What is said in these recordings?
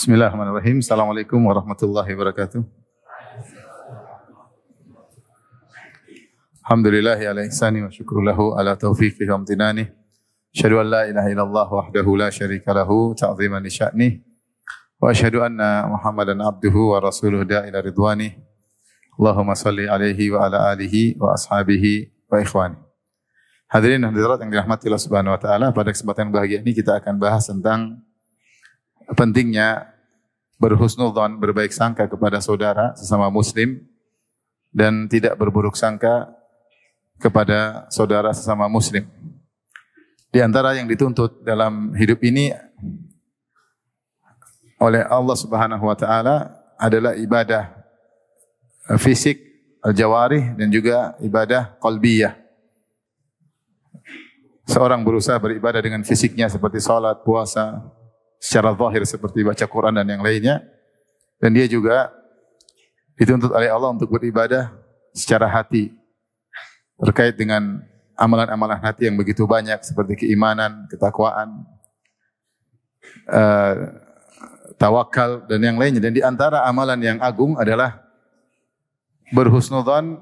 Bismillahirrahmanirrahim. Assalamualaikum warahmatullahi wabarakatuh. Alhamdulillahi ala ihsani wa syukru lahu ala taufiqihi wa amtinani. Asyhadu an la ilaha illallah wahdahu la syarika lahu ta'ziman li sya'nih. Wa asyhadu anna Muhammadan abduhu wa rasuluhu da'ila ridwani. Allahumma salli alaihi wa ala alihi wa ashabihi wa ikhwani. Hadirin dan hadirat yang dirahmati Allah Subhanahu wa taala, pada kesempatan bahagia ini kita akan bahas tentang pentingnya berhusnudzon, berbaik sangka kepada saudara sesama muslim dan tidak berburuk sangka kepada saudara sesama muslim. Di antara yang dituntut dalam hidup ini oleh Allah Subhanahu wa taala adalah ibadah fisik, al-jawarih, dan juga ibadah qalbiyah. Seorang berusaha beribadah dengan fisiknya seperti salat, puasa, secara zahir seperti baca Quran dan yang lainnya. Dan dia juga dituntut oleh Allah untuk beribadah secara hati, terkait dengan amalan-amalan hati yang begitu banyak seperti keimanan, ketakwaan, tawakal dan yang lainnya. Dan di antara amalan yang agung adalah berhusnudzon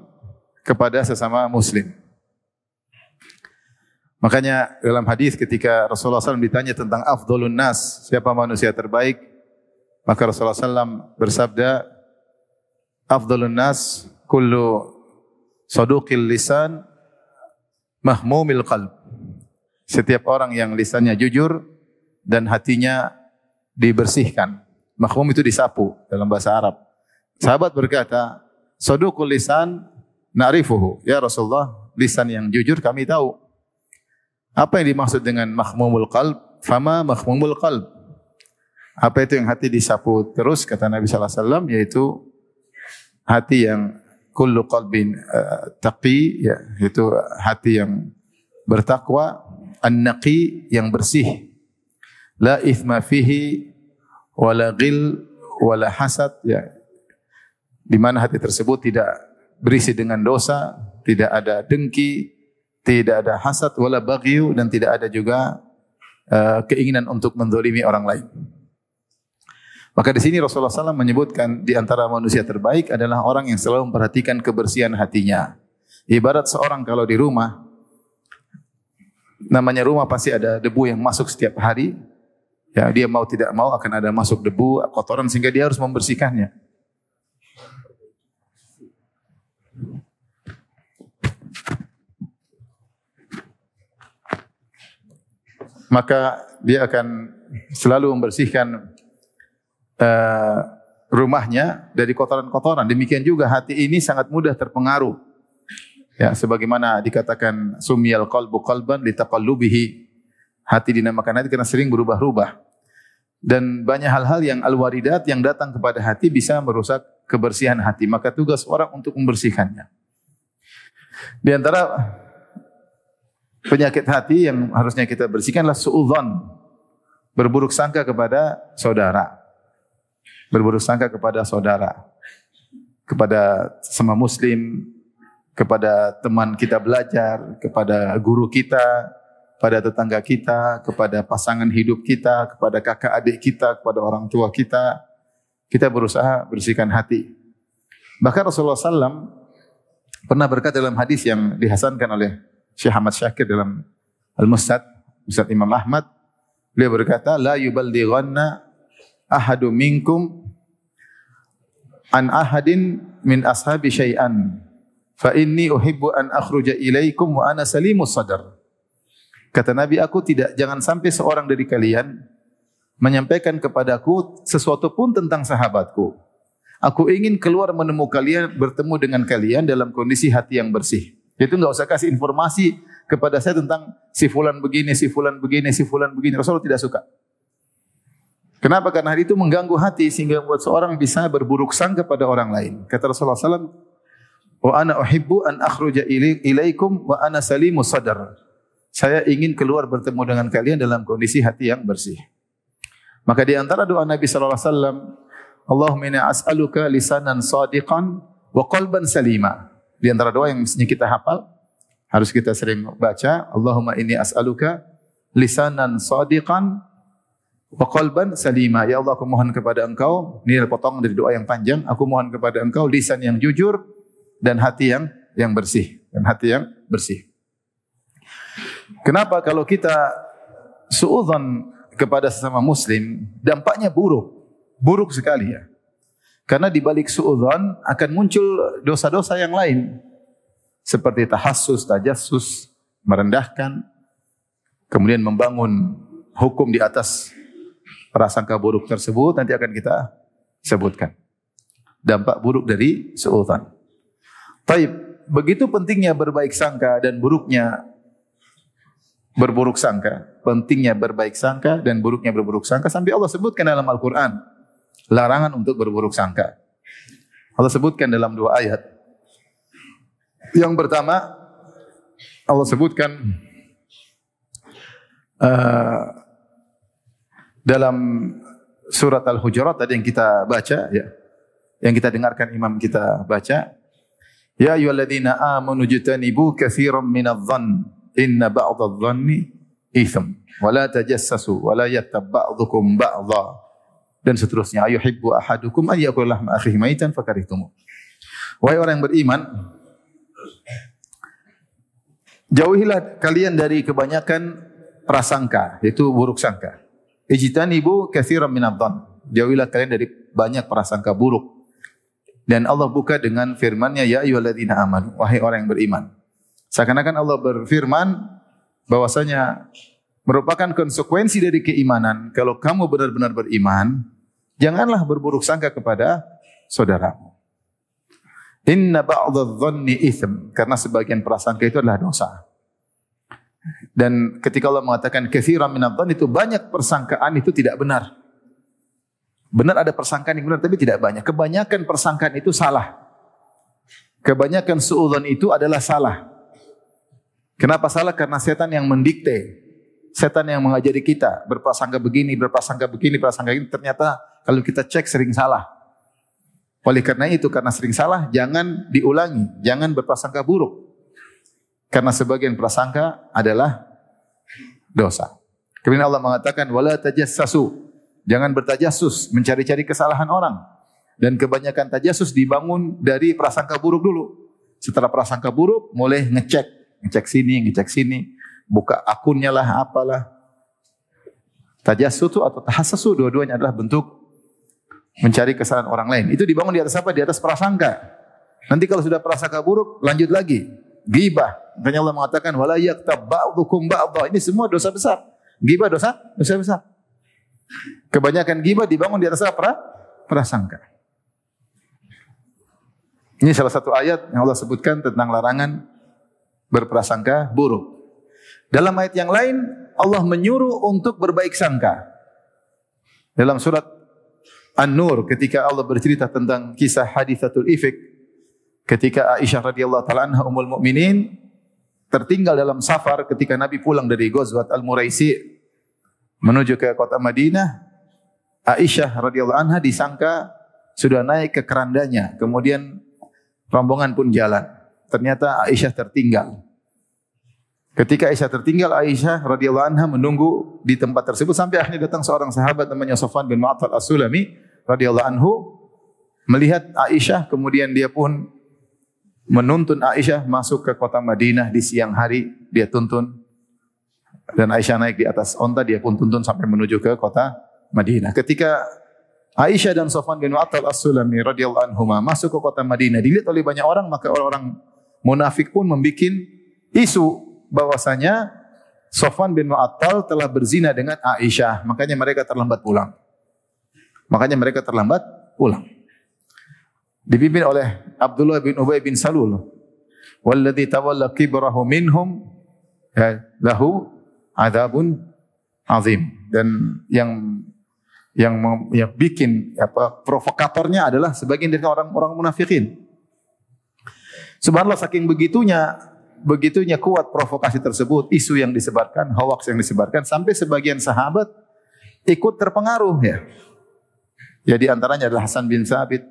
kepada sesama muslim. Makanya dalam hadis ketika Rasulullah SAW ditanya tentang afdhalun nas, siapa manusia terbaik, maka Rasulullah SAW bersabda, afdhalun nas kullu saduqil lisan mahmumil qalb. Setiap orang yang lisannya jujur dan hatinya dibersihkan. Mahmum itu disapu dalam bahasa Arab. Sahabat berkata, saduqul lisan na'rifuhu. Ya Rasulullah, lisan yang jujur kami tahu. Apa yang dimaksud dengan mahmumul qalb? Fama mahmumul qalb. Apa itu yang hati disapu terus, kata Nabi sallallahu alaihi wasallam, yaitu hati yang kullu qalbin taqi, ya, itu hati yang bertakwa, an-naqi, yang bersih. La ithma fihi wala ghil wala hasad, ya. Di mana hati tersebut tidak berisi dengan dosa, tidak ada dengki, tidak ada hasad wala baghyu, dan tidak ada juga keinginan untuk menzalimi orang lain. Maka di sini Rasulullah SAW menyebutkan di antara manusia terbaik adalah orang yang selalu memperhatikan kebersihan hatinya. Ibarat seorang kalau di rumah, namanya rumah pasti ada debu yang masuk setiap hari. Ya, dia mau tidak mau akan ada masuk debu, kotoran, sehingga dia harus membersihkannya. Maka dia akan selalu membersihkan rumahnya dari kotoran-kotoran. Demikian juga hati ini sangat mudah terpengaruh. Ya, sebagaimana dikatakan sumiyal qalbu qalban litaqallubihi. Hati dinamakan hati karena sering berubah-ubah. Dan banyak hal-hal yang al-waridat yang datang kepada hati bisa merusak kebersihan hati. Maka tugas orang untuk membersihkannya. Di antara penyakit hati yang harusnya kita bersihkanlah suudzon, berburuk sangka kepada saudara. Berburuk sangka kepada saudara, kepada sesama muslim, kepada teman kita belajar, kepada guru kita, pada tetangga kita, kepada pasangan hidup kita, kepada kakak adik kita, kepada orang tua kita. Kita berusaha bersihkan hati. Bahkan Rasulullah SAW pernah berkata dalam hadis yang dihasankan oleh Syekh Ahmad Syakir dalam Al-Musnad, Musnad Imam Ahmad, beliau berkata, la yuballighanna ahadu minkum an ahadin min ashabi syai'an fa inni uhibbu an akhruja ilaikum wa ana salimus sadar. Kata Nabi, jangan sampai seorang dari kalian menyampaikan kepadaku sesuatu pun tentang sahabatku. Aku ingin keluar bertemu dengan kalian dalam kondisi hati yang bersih. Itu enggak usah kasih informasi kepada saya tentang si fulan begini, si fulan begini, si fulan begini. Rasulullah tidak suka. Kenapa? Karena hal itu mengganggu hati sehingga membuat seorang bisa berburuk sangka kepada orang lain. Kata Rasulullah SAW, wa ana uhibbu an akhruja ilaikum wa ana salimus sadar. Saya ingin keluar bertemu dengan kalian dalam kondisi hati yang bersih. Maka di antara doa Nabi SAW, Allahumma inna as'aluka lisanan sadiqan wa qalban salima. Di antara doa yang mestinya kita hafal, harus kita sering baca, Allahumma inni as'aluka lisanan sadiqan wa qalban salima. Ya Allah, aku mohon kepada Engkau, ini adalah potongan dari doa yang panjang, aku mohon kepada Engkau lisan yang jujur dan hati yang bersih, dan hati yang bersih. Kenapa kalau kita suudzon kepada sesama muslim, dampaknya buruk sekali ya. Karena di balik suudzon akan muncul dosa-dosa yang lain seperti tahassus, tajassus, merendahkan, kemudian membangun hukum di atas prasangka buruk tersebut, nanti akan kita sebutkan dampak buruk dari suudzon. Taib, begitu pentingnya berbaik sangka dan buruknya berburuk sangka, pentingnya berbaik sangka dan buruknya berburuk sangka sampai Allah sebutkan dalam Al-Quran larangan untuk berburuk sangka. Allah sebutkan dalam 2 ayat. Yang pertama Allah sebutkan dalam surat Al-Hujurat tadi yang kita baca ya, yang kita dengarkan imam kita baca, ya ayyuhalladzina amanu jtanibu katsiran minadh-dhann inna ba'dadh-dhanni itsm wa la tajassasu wa la yattab ba'dhukum ba'dha dan seterusnya. Ayuhibbu ahadukum ay yakula lahma akhihi maitan fakarihtum. Wahai orang yang beriman, jauhilah kalian dari kebanyakan prasangka, yaitu buruk sangka. Ijtanibu katsiran minadh-dhann. Jauhilah kalian dari banyak prasangka buruk. Dan Allah buka dengan firman-Nya, ya ayyuhalladzina amanu, wahai orang yang beriman. Seakan-akan Allah berfirman bahwasanya merupakan konsekuensi dari keimanan. Kalau kamu benar-benar beriman, janganlah berburuk sangka kepada saudaramu. Inna ba'dadh-dhanni itsm, karena sebagian prasangka itu adalah dosa. Dan ketika Allah mengatakan katsiran minadh-dhann, itu banyak persangkaan itu tidak benar. Benar ada persangkaan yang benar tapi tidak banyak. Kebanyakan persangkaan itu salah. Kebanyakan suudzon itu adalah salah. Kenapa salah? Karena setan yang mendikte. Setan yang mengajari kita berprasangka begini, berprasangka begini, berprasangka ini. Ternyata kalau kita cek sering salah. Oleh karena itu, karena sering salah, jangan diulangi. Jangan berprasangka buruk. Karena sebagian prasangka adalah dosa. Kemudian Allah mengatakan, wala tajassasu. Jangan bertajassus, mencari-cari kesalahan orang. Dan kebanyakan tajassus dibangun dari prasangka buruk dulu. Setelah prasangka buruk, mulai ngecek sini, buka akunnya lah, apalah. Tajassus atau tahassus, dua-duanya adalah bentuk mencari kesalahan orang lain. Itu dibangun di atas apa? Di atas prasangka. Nanti kalau sudah prasangka buruk, lanjut lagi. Ghibah. Makanya Allah mengatakan, wala yaktab ba'dukum ba'dha. Ini semua dosa besar. Ghibah dosa besar. Kebanyakan ghibah dibangun di atas apa? Prasangka. Ini salah satu ayat yang Allah sebutkan tentang larangan berprasangka buruk. Dalam ayat yang lain, Allah menyuruh untuk berbaik sangka. Dalam surat An-Nur, ketika Allah bercerita tentang kisah hadithatul ifk, ketika Aisyah radhiyallahu taala anha ummul mukminin tertinggal dalam safar ketika Nabi pulang dari Ghazwat Al-Muraisi menuju ke kota Madinah, Aisyah radhiyallahu anha disangka sudah naik ke kerandanya, kemudian rombongan pun jalan. Ternyata Aisyah tertinggal. Ketika Aisyah tertinggal, Aisyah radhiyallahu anha menunggu di tempat tersebut sampai akhirnya datang seorang sahabat namanya Safwan bin Mu'attal As-Sulami radhiyallahu anhu melihat Aisyah, kemudian dia pun menuntun Aisyah masuk ke kota Madinah di siang hari, dia tuntun. Dan Aisyah naik di atas onta, dia pun tuntun sampai menuju ke kota Madinah. Ketika Aisyah dan Safwan bin Mu'attal As-Sulami radhiyallahu anhuma masuk ke kota Madinah, dilihat oleh banyak orang, maka orang-orang munafik pun membuat isu bahwasanya Safwan bin Mu'attal telah berzina dengan Aisyah, makanya mereka terlambat pulang. Dipimpin oleh Abdullah bin Ubay bin Salul. Walladzi tawalla kibrahu minhum lahu adzabun azim. Dan yang bikin provokatornya adalah sebagian dari orang-orang munafikin. Subhanallah, saking begitunya kuat provokasi tersebut, isu yang disebarkan, hoax yang disebarkan, sampai sebagian sahabat ikut terpengaruh ya. Ya, di antaranya adalah Hasan bin Thabit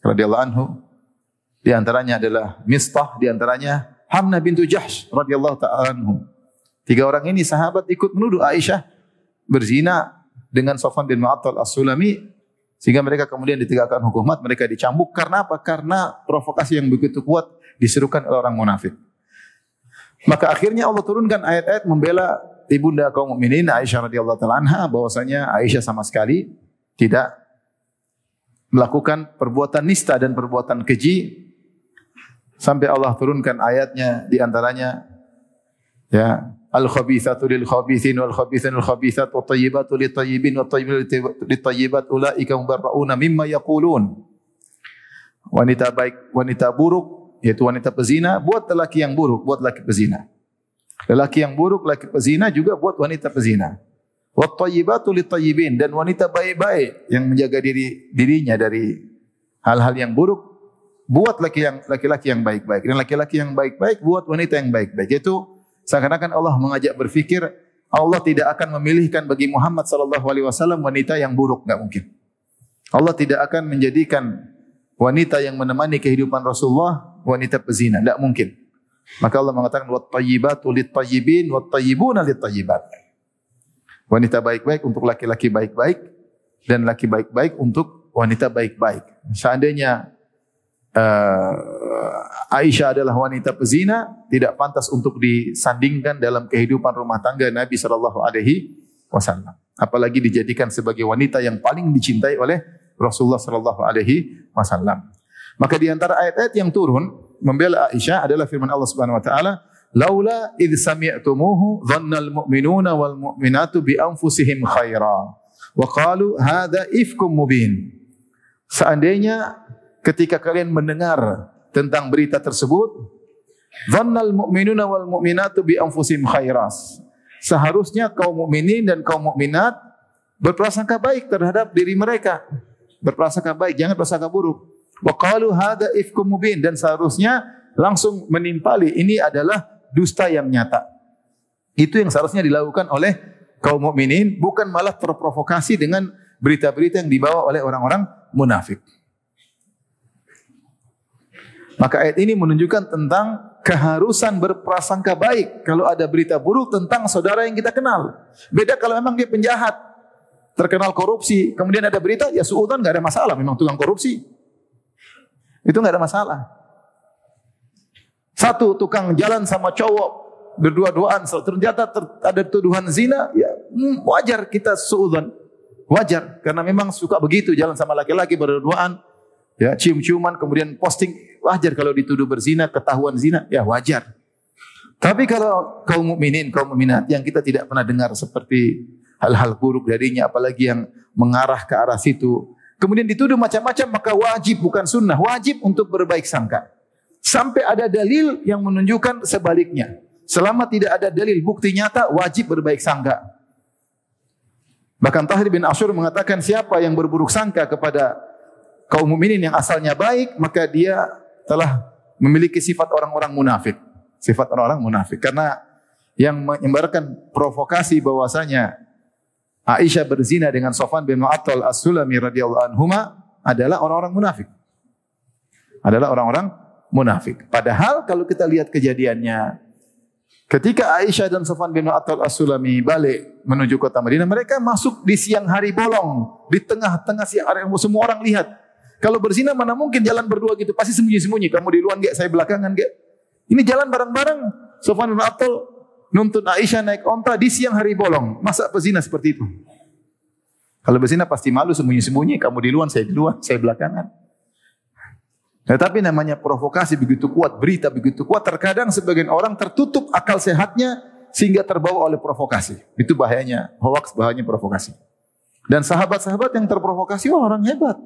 radhiyallahu anhu, di antaranya adalah Mistah, di antaranya Hamnah bintu Jahsh radhiyallahu ta'ala anhu. 3 orang ini sahabat ikut menuduh Aisyah berzina dengan Safwan bin Mu'attal As-Sulami, sehingga mereka kemudian ditegakkan hukum mat, mereka dicambuk. Karena apa? Karena provokasi yang begitu kuat diserukan oleh orang munafik. Maka akhirnya Allah turunkan ayat-ayat membela ibunda kaum mukminin Aisyah radhiyallahu taala anha, bahwasanya Aisyah sama sekali tidak melakukan perbuatan nista dan perbuatan keji, sampai Allah turunkan ayatnya di antaranya ya, al-khabithatu lil-khabithin wal-khabithun lil-khabithat wa tayyibatu lit-tayyibin wa tayyibatu lit-tayyibat ulaika mubarrauna mimma yaqulun. Wanita baik, wanita buruk, yaitu wanita pezina, buat lelaki yang buruk, buat lelaki pezina. Lelaki yang buruk, lelaki pezina juga buat wanita pezina. Wat tayyibatu lit-tayyibin, dan wanita baik-baik yang menjaga dirinya dari hal-hal yang buruk, buat laki-laki yang baik-baik. Dan laki-laki yang baik-baik buat wanita yang baik-baik. Itu seakan-akan Allah mengajak berfikir, Allah tidak akan memilihkan bagi Muhammad sallallahu alaihi wasallam wanita yang buruk, enggak mungkin. Allah tidak akan menjadikan wanita yang menemani kehidupan Rasulullah wanita pezina, tidak mungkin. Maka Allah mengatakan wat tayyibatu lit-tayyibin wat tayyibuna lit-tayyibat. Wanita baik-baik untuk laki-laki baik-baik dan laki baik-baik untuk wanita baik-baik. Seandainya Aisyah adalah wanita pezina, tidak pantas untuk disandingkan dalam kehidupan rumah tangga Nabi sallallahu alaihi wasallam. Apalagi dijadikan sebagai wanita yang paling dicintai oleh Rasulullah sallallahu alaihi wasallam. Maka di antara ayat-ayat yang turun membela Aisyah adalah firman Allah Subhanahu wa taala, "Laula idh sami'tumuhu dhannal mu'minuna wal mu'minatu bi anfusihim khaira wa qalu hadza ifkum mubin." Seandainya ketika kalian mendengar tentang berita tersebut, dhannal mu'minuna wal mu'minatu bi anfusihim khairas. Seharusnya kaum mukminin dan kaum mukminat berprasangka baik terhadap diri mereka. Berprasangka baik, jangan prasangka buruk. Wa qalu hadza ifkum mubin, dan seharusnya langsung menimpali ini adalah dusta yang nyata. Itu yang seharusnya dilakukan oleh kaum mukminin, bukan malah terprovokasi dengan berita-berita yang dibawa oleh orang-orang munafik. Maka ayat ini menunjukkan tentang keharusan berprasangka baik kalau ada berita buruk tentang saudara yang kita kenal. Beda kalau memang dia penjahat, terkenal korupsi, kemudian ada berita, ya suudzon, enggak ada masalah, memang tukang korupsi. Itu enggak ada masalah. Satu tukang jalan sama cowok berdua-duaan, ternyata ada tuduhan zina, ya wajar kita suudzon. Wajar, karena memang suka begitu jalan sama laki-laki berdua-duaan, ya cium-ciuman kemudian posting, wajar kalau dituduh berzina, ketahuan zina, ya wajar. Tapi kalau kaum mukminin, kaum mukminat yang kita tidak pernah dengar seperti hal-hal buruk darinya, apalagi yang mengarah ke arah situ, kemudian dituduh macam-macam, maka wajib, bukan sunnah, wajib untuk berbaik sangka. Sampai ada dalil yang menunjukkan sebaliknya. Selama tidak ada dalil bukti nyata, wajib berbaik sangka. Bahkan Tahir bin Ashur mengatakan, siapa yang berburuk sangka kepada kaum mukminin yang asalnya baik, maka dia telah memiliki sifat orang-orang munafik. Sifat orang-orang munafik. Karena yang menyebarkan provokasi bahwasanya Aisyah berzina dengan Safwan bin Mu'attal As-Sulami radhiyallahu anhuma adalah orang-orang munafik. Adalah orang-orang munafik. Padahal kalau kita lihat kejadiannya, ketika Aisyah dan Safwan bin Mu'attal As-Sulami balik menuju kota Madinah, mereka masuk di siang hari bolong, di tengah-tengah siang hari, semua orang lihat. Kalau berzina mana mungkin jalan berdua gitu, pasti sembunyi-sembunyi. Kamu di luar enggak, saya belakangan enggak. Ini jalan bareng-bareng. Safwan bin Mu'attal nuntun Aisyah naik onta di siang hari bolong. Masa pezina seperti itu? Kalau berzina pasti malu sembunyi-sembunyi. Kamu di luar, saya belakangan. Tetapi namanya provokasi begitu kuat, berita begitu kuat, terkadang sebagian orang tertutup akal sehatnya sehingga terbawa oleh provokasi. Itu bahayanya hoax, bahayanya provokasi. Dan sahabat-sahabat yang terprovokasi orang hebat.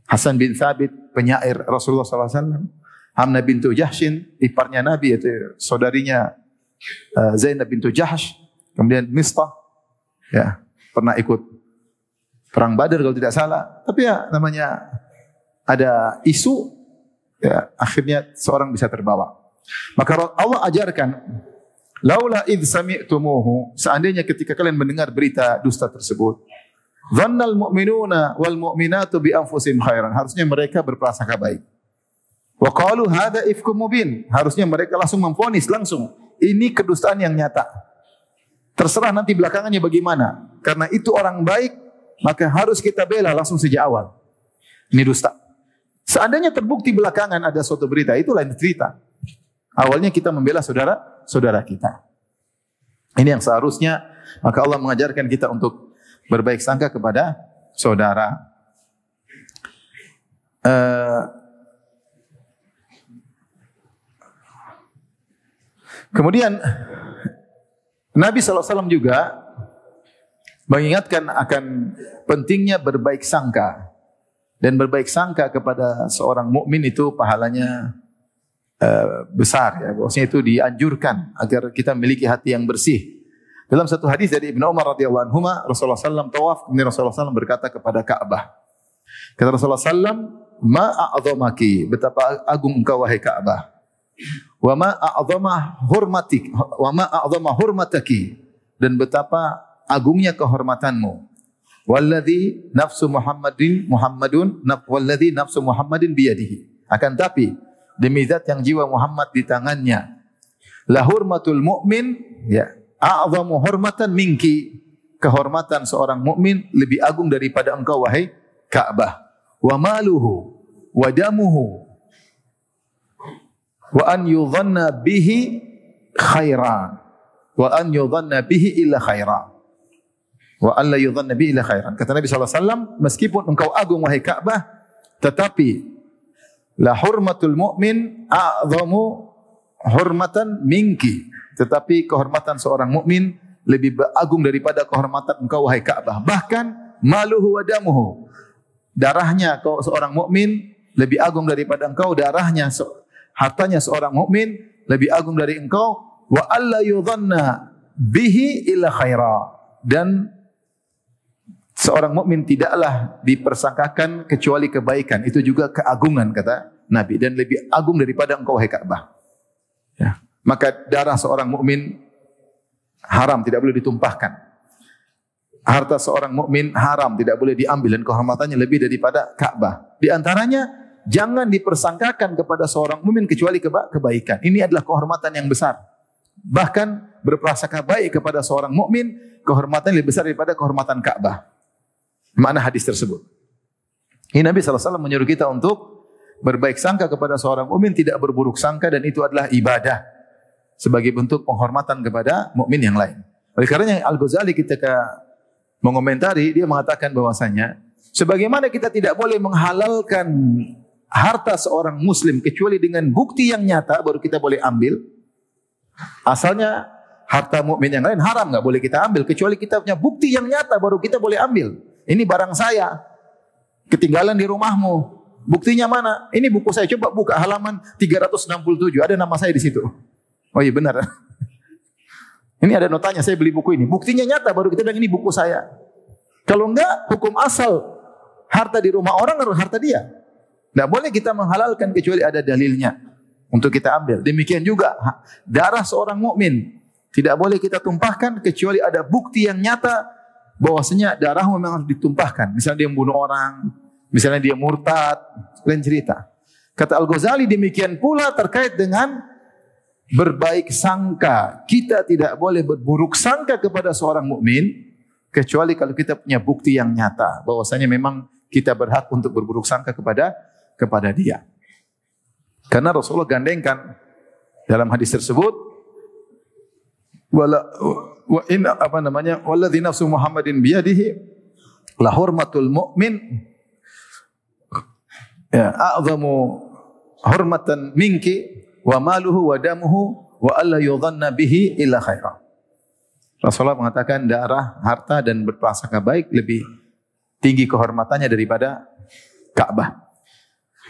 Hasan bin Thabit, penyair Rasulullah SAW. Hamnah bintu Jahshin, iparnya Nabi, itu saudarinya Zainab bintu Jahsh. Kemudian Mistah, ya, pernah ikut perang Badar kalau tidak salah. Tapi ya namanya ada isu, ya, akhirnya seorang bisa terbawa. Maka Allah ajarkan, laula idh sami'tumuhu, seandainya ketika kalian mendengar berita dusta tersebut, dhannal mu'minuna wal mu'minatu bi anfusihim khairan, harusnya mereka berprasangka baik. Wa qalu hadza ifkum mubin, harusnya mereka langsung memvonis langsung, ini kedustaan yang nyata. Terserah nanti belakangannya bagaimana. karena itu orang baik, maka harus kita bela langsung sejak awal. Ini dusta. Seandainya terbukti belakangan ada suatu berita, itu lain cerita. Awalnya kita membela saudara kita. Ini yang seharusnya, maka Allah mengajarkan kita untuk berbaik sangka kepada saudara. Kemudian Nabi SAW juga mengingatkan akan pentingnya berbaik sangka, dan berbaik sangka kepada seorang mukmin itu pahalanya besar, ya. Bahwasanya itu dianjurkan agar kita memiliki hati yang bersih. Dalam satu hadis dari Ibnu Umar radhiyallahu anhu, Rasulullah SAW tawaf, kemudian Rasulullah SAW berkata kepada Ka'bah. Kata Rasulullah SAW, "Ma a'zamaki, betapa agung engkau wahai Ka'bah. Wa ma a'zama hurmatik, wa ma a'zama hurmataki, dan betapa agungnya kehormatanmu. Walladzi nafsu Muhammadin biyadihi." Akan tapi demi zat yang jiwa Muhammad di tangannya, la hurmatul mu'min, ya, a'zamu hurmatan minki, kehormatan seorang mukmin lebih agung daripada engkau wahai Ka'bah. Wa maluhu wa damuhu wa an yudhanna bihi khairan wa an yudhanna bihi illa khairan wa an la yudhanna bihi illa khairan. Kata Nabi SAW, meskipun engkau agung wahai Ka'bah, tetapi la hurmatul mu'min a'zamu hurmatan minki, tetapi kehormatan seorang mukmin lebih agung daripada kehormatan engkau wahai Ka'bah. Bahkan maluhu wa damuhu, darahnya seorang mukmin lebih agung daripada engkau, darahnya hartanya seorang mukmin lebih agung dari engkau. Wa alla yudhanna bihi illa khaira, dan seorang mukmin tidaklah dipersangkakan kecuali kebaikan. Itu juga keagungan, kata Nabi, dan lebih agung daripada engkau wahai Ka'bah. Ya. Maka darah seorang mukmin haram, tidak boleh ditumpahkan. Harta seorang mukmin haram, tidak boleh diambil, dan kehormatannya lebih daripada Ka'bah. Di antaranya, jangan dipersangkakan kepada seorang mukmin kecuali kebaikan. Ini adalah kehormatan yang besar. Bahkan berprasangka baik kepada seorang mukmin, kehormatan lebih besar daripada kehormatan Ka'bah. Mana hadis tersebut? Ini Nabi SAW menyuruh kita untuk berbaik sangka kepada seorang mukmin, tidak berburuk sangka, dan itu adalah ibadah sebagai bentuk penghormatan kepada mukmin yang lain. Oleh karenanya Al-Ghazali ketika mengomentari, dia mengatakan bahwasanya sebagaimana kita tidak boleh menghalalkan harta seorang muslim kecuali dengan bukti yang nyata baru kita boleh ambil. Asalnya harta mukmin yang lain haram, enggak boleh kita ambil kecuali kita punya bukti yang nyata baru kita boleh ambil. Ini barang saya ketinggalan di rumahmu. Buktinya mana? Ini buku saya, coba buka halaman 367, ada nama saya di situ. Oh iya benar. Ini ada notanya, saya beli buku ini. Buktinya nyata baru kita bilang ini buku saya. Kalau enggak, hukum asal harta di rumah orang harus harta dia. Tidak boleh kita menghalalkan kecuali ada dalilnya untuk kita ambil. Demikian juga darah seorang mukmin tidak boleh kita tumpahkan kecuali ada bukti yang nyata bahwasanya darah memang harus ditumpahkan. Misalnya dia membunuh orang, misalnya dia murtad, lain cerita. Kata Al-Ghazali, demikian pula terkait dengan berbaik sangka. Kita tidak boleh berburuk sangka kepada seorang mukmin kecuali kalau kita punya bukti yang nyata bahwasanya memang kita berhak untuk berburuk sangka kepada dia. Karena Rasulullah gandengkan dalam hadis tersebut, walladzi nafsu Muhammadin biyadihi la hurmatul mu'min, ya, a'zamu hurmatan minki wa maluhu wa damuhu wa alla yudhanna bihi illa khaira. Rasulullah mengatakan darah, harta, dan berprasangka baik lebih tinggi kehormatannya daripada Ka'bah.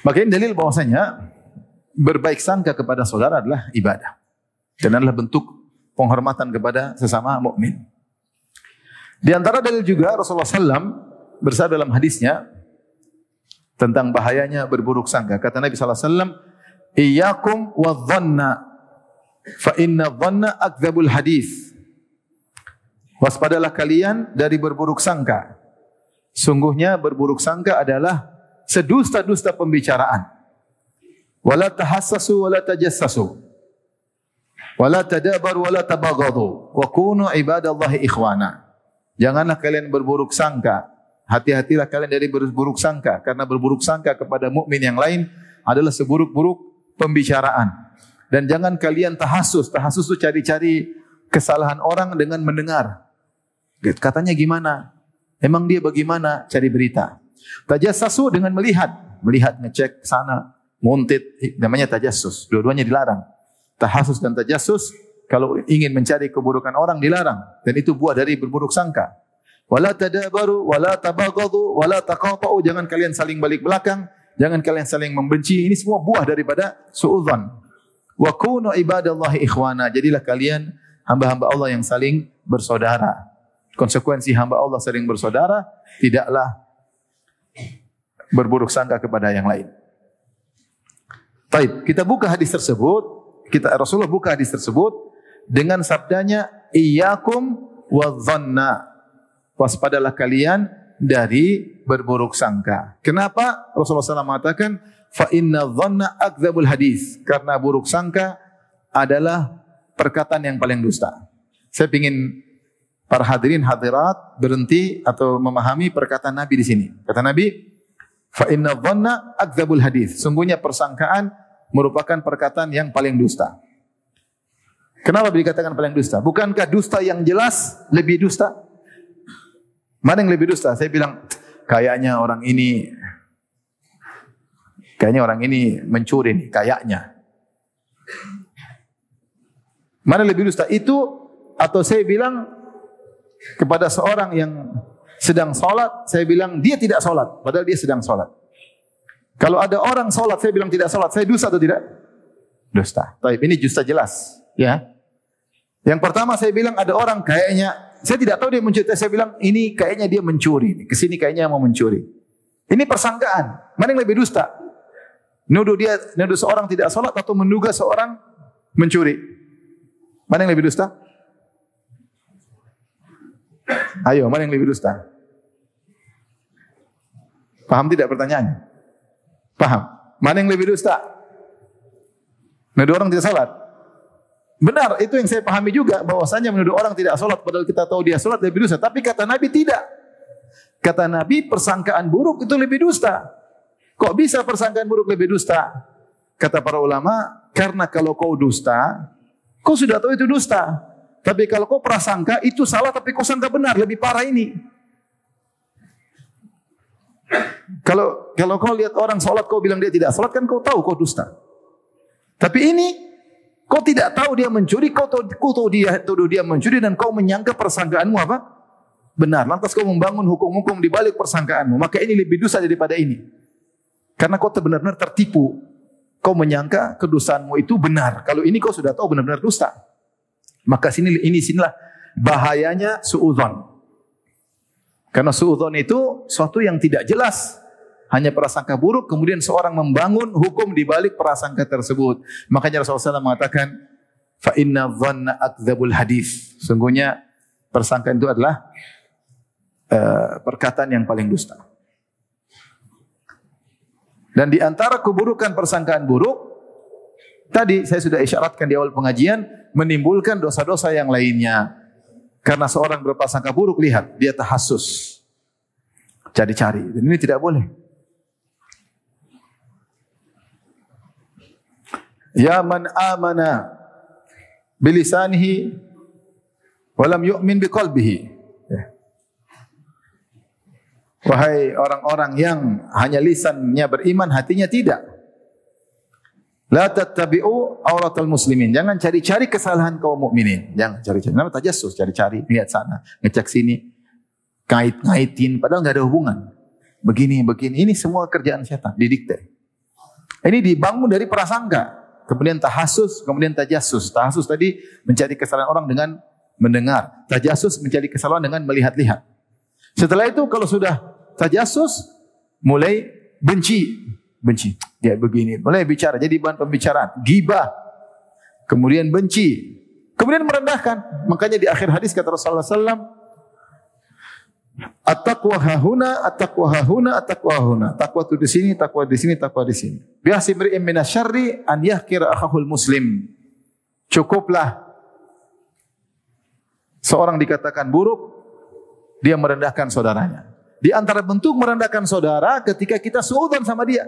Maka ini dalil bahwasanya berbaik sangka kepada saudara adalah ibadah dan adalah bentuk penghormatan kepada sesama mukmin. Di antara dalil juga Rasulullah SAW bersabda dalam hadisnya tentang bahayanya berburuk sangka. Kata Nabi SAW, "Iyyakum wadh-dhanna fa inna dhanna akdzabul hadis." Waspadalah kalian dari berburuk sangka. Sungguhnya berburuk sangka adalah sedusta-dusta pembicaraan. Wala tahassasu wala tajassasu. Wala tadabaru wala tabaghadu wa kunu ibadallahi ikhwana. Janganlah kalian berburuk sangka. Hati-hatilah kalian dari berburuk sangka, karena berburuk sangka kepada mukmin yang lain adalah seburuk-buruk pembicaraan. Dan jangan kalian tahasus. Tahasus itu cari-cari kesalahan orang dengan mendengar. Katanya gimana? Emang dia bagaimana? Cari berita. Tajassasu dengan melihat. Melihat, ngecek sana, nguntit. Namanya tajassus. Dua-duanya dilarang. Tahasus dan tajassus, kalau ingin mencari keburukan orang dilarang. Dan itu buah dari berburuk sangka. Wala tadabaru, wala tabaghadu, wala taqata'u. Jangan kalian saling balik belakang. Jangan kalian saling membenci. Ini semua buah daripada suudzon. Wa kunu ibadallahi ikhwana. Jadilah kalian hamba-hamba Allah yang saling bersaudara. Konsekuensi hamba Allah saling bersaudara, tidaklah berburuk sangka kepada yang lain. Baik, kita buka hadis tersebut. Rasulullah buka hadis tersebut dengan sabdanya, iyyakum wadh-dhanna. Waspadalah kalian dari berburuk sangka. Kenapa? Rasulullah SAW mengatakan, fa inna dhanna akdzabul hadis. Karena buruk sangka adalah perkataan yang paling dusta. Saya ingin para hadirin hadirat berhenti atau memahami perkataan Nabi di sini. Kata Nabi, fa inna dhanna akdzabul hadis. Sungguhnya persangkaan merupakan perkataan yang paling dusta. Kenapa dikatakan paling dusta? Bukankah dusta yang jelas lebih dusta? Mana yang lebih dusta? Saya bilang, kayaknya orang ini mencuri nih, kayaknya. Mana lebih dusta? Itu atau saya bilang kepada seorang yang sedang salat, saya bilang dia tidak salat, padahal dia sedang salat. Kalau ada orang salat, saya bilang tidak salat, saya dusta atau tidak? Dusta. Tapi ini dusta jelas, ya. Yang pertama saya bilang ada orang kayaknya, saya tidak tahu dia mencuri, saya bilang ini kayaknya dia mencuri, kesini kayaknya mau mencuri. Ini persangkaan. Mana yang lebih dusta? Nuduh seorang tidak salat atau menduga seorang mencuri? Mana yang lebih dusta? Ayo, mana yang lebih dusta? Paham tidak pertanyaannya? Paham? Mana yang lebih dusta? Nuduh orang tidak salat. Benar, itu yang saya pahami juga, bahwasanya menuduh orang tidak salat padahal kita tahu dia salat lebih dusta. Tapi kata Nabi tidak. Kata Nabi persangkaan buruk itu lebih dusta. Kok bisa persangkaan buruk lebih dusta? Kata para ulama, karena kalau kau dusta, kau sudah tahu itu dusta. Tapi kalau kau prasangka itu salah tapi kau sangka benar, lebih parah ini. Kalau kau lihat orang salat kau bilang dia tidak salat, kan kau tahu kau dusta. Tapi ini kau tidak tahu dia mencuri, kau tahu dia tuduh dia mencuri dan kau menyangka persangkaanmu apa? Benar. Lantas kau membangun hukum-hukum di balik persangkaanmu. Maka ini lebih dosa daripada ini. Karena kau benar-benar tertipu. Kau menyangka kedustaanmu itu benar. Kalau ini kau sudah tahu benar-benar dusta. Maka sinilah bahayanya suudzon. Karena suudzon itu suatu yang tidak jelas. Hanya prasangka buruk, kemudian seorang membangun hukum di balik prasangka tersebut. Makanya Rasulullah SAW mengatakan, fa inna dhanna akdzabul hadis. Sungguhnya persangkaan itu adalah perkataan yang paling dusta. Dan di antara keburukan persangkaan buruk, tadi saya sudah isyaratkan di awal pengajian, menimbulkan dosa-dosa yang lainnya. Karena seorang berprasangka buruk, lihat, dia tahassus. Cari-cari. Dan ini tidak boleh. Ya man amana bilisanihi walam yu'min biqalbihi. Wahai orang-orang yang hanya lisannya beriman, hatinya tidak. La tattabi'u auratal muslimin. Jangan cari-cari kesalahan kaum mukminin. Jangan cari-cari. Namanya tajassus, cari-cari, lihat sana, ngecek sini, kait-kaitin, padahal enggak ada hubungan. Begini, ini semua kerjaan setan, didikte. Ini dibangun dari prasangka. Kemudian tahassus, kemudian tajassus. Tahassus tadi mencari kesalahan orang dengan mendengar. Tajassus mencari kesalahan dengan melihat-lihat. Setelah itu kalau sudah tajassus, mulai benci. Dia begini, mulai bicara, jadi bahan pembicaraan. Ghibah. Kemudian benci. Kemudian merendahkan. Makanya di akhir hadis kata Rasulullah SAW, at-taqwa hahuna, at-taqwa hahuna, at-taqwa hahuna. Takwa itu di sini, takwa di sini, takwa di sini. Bihasimri'in minasyarri an yahkira akhahul muslim. Cukuplah seorang dikatakan buruk dia merendahkan saudaranya. Di antara bentuk merendahkan saudara ketika kita suudzon sama dia.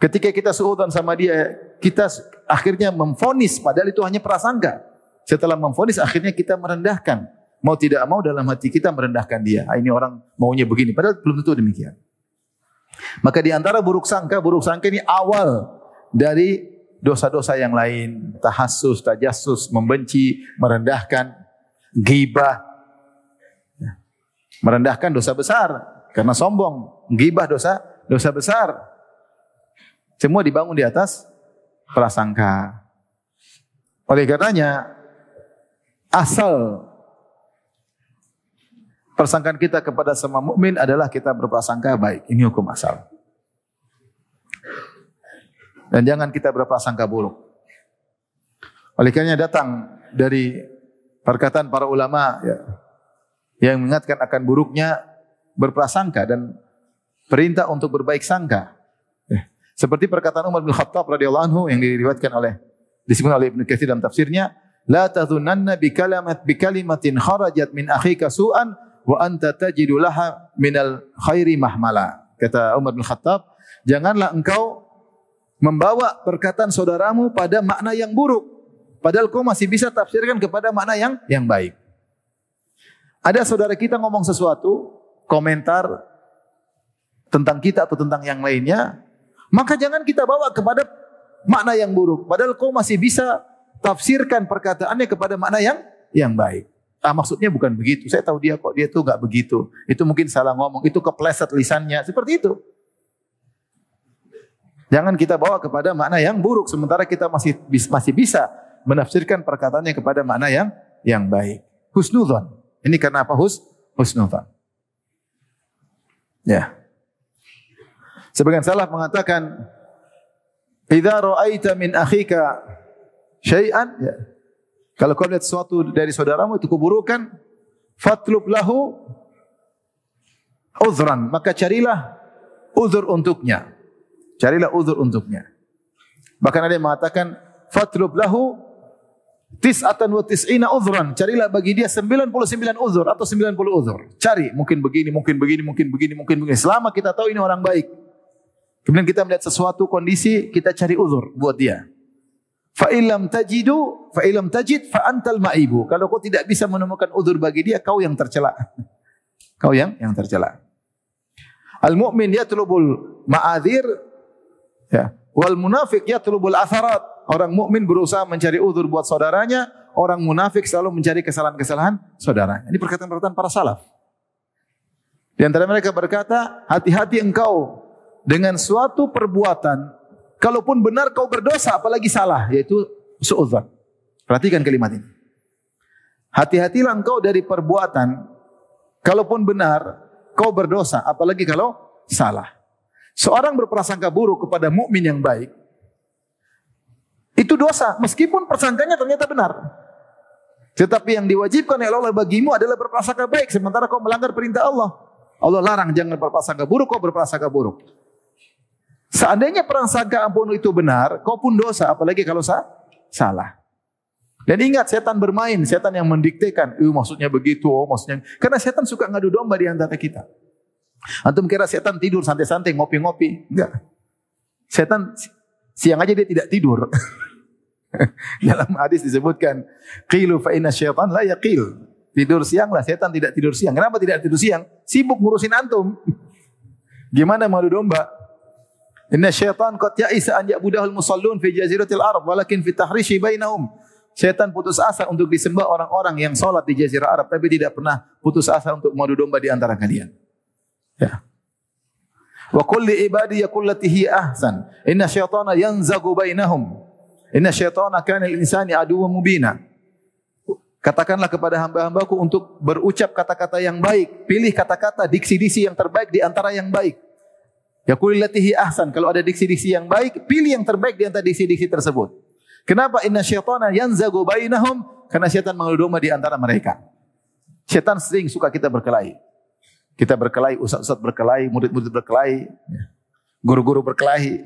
Ketika kita suudzon sama dia, kita akhirnya memvonis padahal itu hanya prasangka. Setelah memvonis akhirnya kita merendahkan. Mau tidak mau dalam hati kita merendahkan dia. Ini orang maunya begini, padahal belum tentu demikian. Maka di antara buruk sangka ini awal dari dosa-dosa yang lain. Tahassus, tajassus, membenci, merendahkan, ghibah. Merendahkan dosa besar karena sombong. Ghibah dosa besar. Semua dibangun di atas prasangka. Oleh karenanya, asal persangkaan kita kepada semua mukmin adalah kita berprasangka baik. Ini hukum asal. Dan jangan kita berprasangka buruk. Oleh karenanya datang dari perkataan para ulama yang mengingatkan akan buruknya berprasangka dan perintah untuk berbaik sangka. Seperti perkataan Umar bin Khattab radhiyallahu anhu yang diriwayatkan disebut oleh Ibnu Katsir dalam tafsirnya, la tadhunanna bi kalimatin kharajat min akhika su'an wa anta tajidu laha minal khairi mahmala. Kata Umar bin Khattab, janganlah engkau membawa perkataan saudaramu pada makna yang buruk, padahal kau masih bisa tafsirkan kepada makna yang baik. Ada saudara kita ngomong sesuatu, komentar tentang kita atau tentang yang lainnya, maka jangan kita bawa kepada makna yang buruk, padahal kau masih bisa tafsirkan perkataannya kepada makna yang baik. Maksudnya bukan begitu. Saya tahu dia tuh enggak begitu. Itu mungkin salah ngomong, itu kepleset lisannya, seperti itu. Jangan kita bawa kepada makna yang buruk sementara kita masih bisa menafsirkan perkataannya kepada makna yang baik. Husnudzon. Ini karena apa? Husnudzon. Ya. Sebagian salaf mengatakan, "Idza ra'aita min akhika syai'an," ya. Kalau kau lihat sesuatu dari saudaramu itu keburukan, fatlub lahu uzran, maka carilah uzur untuknya. Carilah uzur untuknya. Bahkan ada yang mengatakan fatlub lahu tis'atan wa tis'ina uzran, carilah bagi dia 99 uzur atau 90 uzur. Cari, mungkin begini, mungkin begini, mungkin begini, mungkin begini. Selama kita tahu ini orang baik. Kemudian kita melihat sesuatu kondisi, kita cari uzur buat dia. Fa illam tajid fa antal ma'ibu. Kalau kau tidak bisa menemukan uzur bagi dia, kau yang tercela. Kau yang tercela. Al mu'min yatlubul ma'adzir, ya. Wal munafiq yatlubul atharat. Orang mukmin berusaha mencari uzur buat saudaranya, orang munafik selalu mencari kesalahan-kesalahan saudaranya. Ini perkataan-perkataan para salaf. Di antara mereka berkata, hati-hati engkau dengan suatu perbuatan, kalaupun benar kau berdosa, apalagi salah, yaitu suudzon. Perhatikan kalimat ini. Hati-hatilah engkau dari perbuatan, kalaupun benar kau berdosa, apalagi kalau salah. Seorang berprasangka buruk kepada mukmin yang baik, itu dosa, meskipun persangkanya ternyata benar. Tetapi yang diwajibkan oleh Allah bagimu adalah berprasangka baik, sementara kau melanggar perintah Allah. Allah larang jangan berprasangka buruk, kau berprasangka buruk. Seandainya prasangka pun itu benar, kau pun dosa, apalagi kalau salah. Dan ingat, setan bermain, setan yang mendiktekan, maksudnya begitu, maksudnya. Karena setan suka ngadu domba di antara kita. Antum kira setan tidur santai-santai, ngopi-ngopi? Enggak. Setan siang aja dia tidak tidur. Dalam hadis disebutkan, qilu fa inna syaitan la yaqil. Tidur siang lah, setan tidak tidur siang. Kenapa tidak tidur siang? Sibuk ngurusin antum. Gimana ngadu domba? Inna syaitan qad ya'isa an ya'budahul musallun fi jaziratil Arab walakin fi tahrishi bainahum. Syaitan putus asa untuk disembah orang-orang yang salat di jazirah Arab tapi tidak pernah putus asa untuk mengadu domba di antara kalian. Ya. Wa qul li ibadi yaqul lati hi ahsan. Inna syaitana yanzagu bainahum. Inna syaitana kana lil insani aduwwan mubina. Katakanlah kepada hamba-hambaku untuk berucap kata-kata yang baik. Pilih kata-kata diksi-diksi yang terbaik di antara yang baik. Yaqul lati hi ahsan. Kalau ada diksi-diksi yang baik, pilih yang terbaik di antara diksi-diksi tersebut. Kenapa? Inna syaitana yanzagu bainahum. Karena syaitan mengadu domba di antara mereka. Syaitan sering suka kita berkelahi. Kita berkelahi, ustaz-ustaz berkelahi, murid-murid berkelahi, guru-guru berkelahi,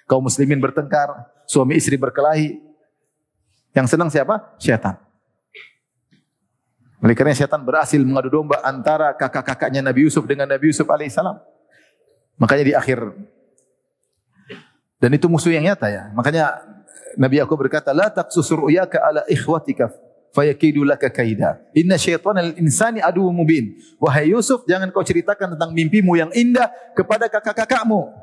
kaum muslimin bertengkar, suami istri berkelahi. Yang senang siapa? Syaitan. Oleh karena setan berhasil mengadu domba antara kakak-kakaknya Nabi Yusuf dengan Nabi Yusuf alaihissalam. Makanya di akhir, dan itu musuh yang nyata ya. Makanya Nabi Yakub berkata, la taqsus ru'yaka ala ikhwatika fayakidu laka kaida. Inna syaitanal insani aduwwum mubin. Wahai Yusuf, jangan kau ceritakan tentang mimpimu yang indah kepada kakak-kakakmu.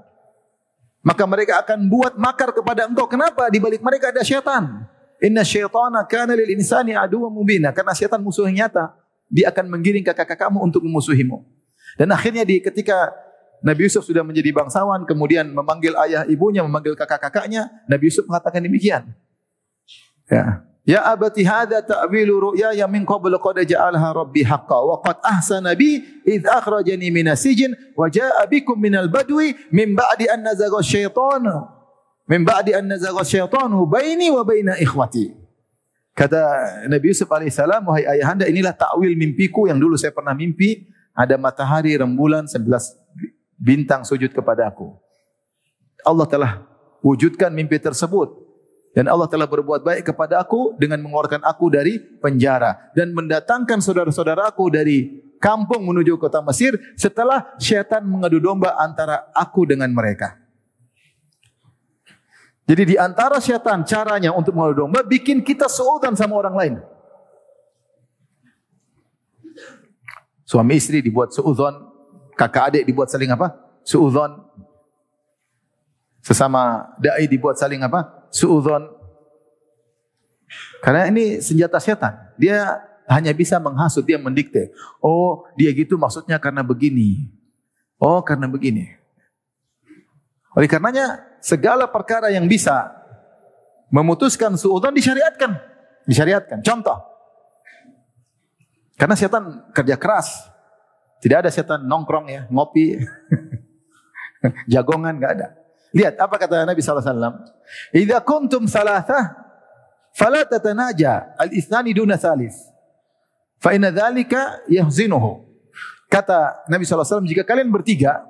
Maka mereka akan buat makar kepada engkau. Kenapa? Di balik mereka ada syaitan. Inna syaitana kana lil insani aduwwum mubina. Karena syaitan musuh yang nyata, dia akan menggiring kakak-kakakmu untuk memusuhimu. Dan akhirnya ketika Nabi Yusuf sudah menjadi bangsawan, kemudian memanggil ayah ibunya, memanggil kakak-kakaknya, Nabi Yusuf mengatakan demikian. Ya abati hadza ta'wilu ru'yaya min qabl qad ja'alha rabbi haqqan wa qad ahsana bi idh akhrajani minas sijn wa jaa'a bikum minal badwi min ba'di an nazagha syaitanu baini wa baina ikhwati. Kata Nabi Yusuf alaihissalam, wahai ayahanda, inilah takwil mimpiku yang dulu saya pernah mimpi, ada matahari, rembulan, 11 bintang sujud kepada aku. Allah telah wujudkan mimpi tersebut. Dan Allah telah berbuat baik kepada aku dengan mengeluarkan aku dari penjara. Dan mendatangkan saudara-saudaraku dari kampung menuju kota Mesir setelah syaitan mengadu domba antara aku dengan mereka. Jadi di antara syaitan caranya untuk mengadu domba, bikin kita suudzon sama orang lain. Suami istri dibuat suudzon, kakak adik dibuat saling apa? Suudzon. Sesama dai dibuat saling apa? Suudzon. Karena ini senjata setan. Dia hanya bisa menghasut, dia mendikte. Oh, dia gitu maksudnya karena begini. Oh, karena begini. Oleh karenanya segala perkara yang bisa memutuskan suudzon disyariatkan. Disyariatkan. Contoh. Karena setan kerja keras. Tidak ada setan nongkrong ya, ngopi, jagongan, enggak ada. Lihat apa kata Nabi SAW. Idza kuntum salatah, fala tatanaja al-ithnani duna salis. Fa inna dzalika yahzinuhu. Kata Nabi SAW, jika kalian bertiga,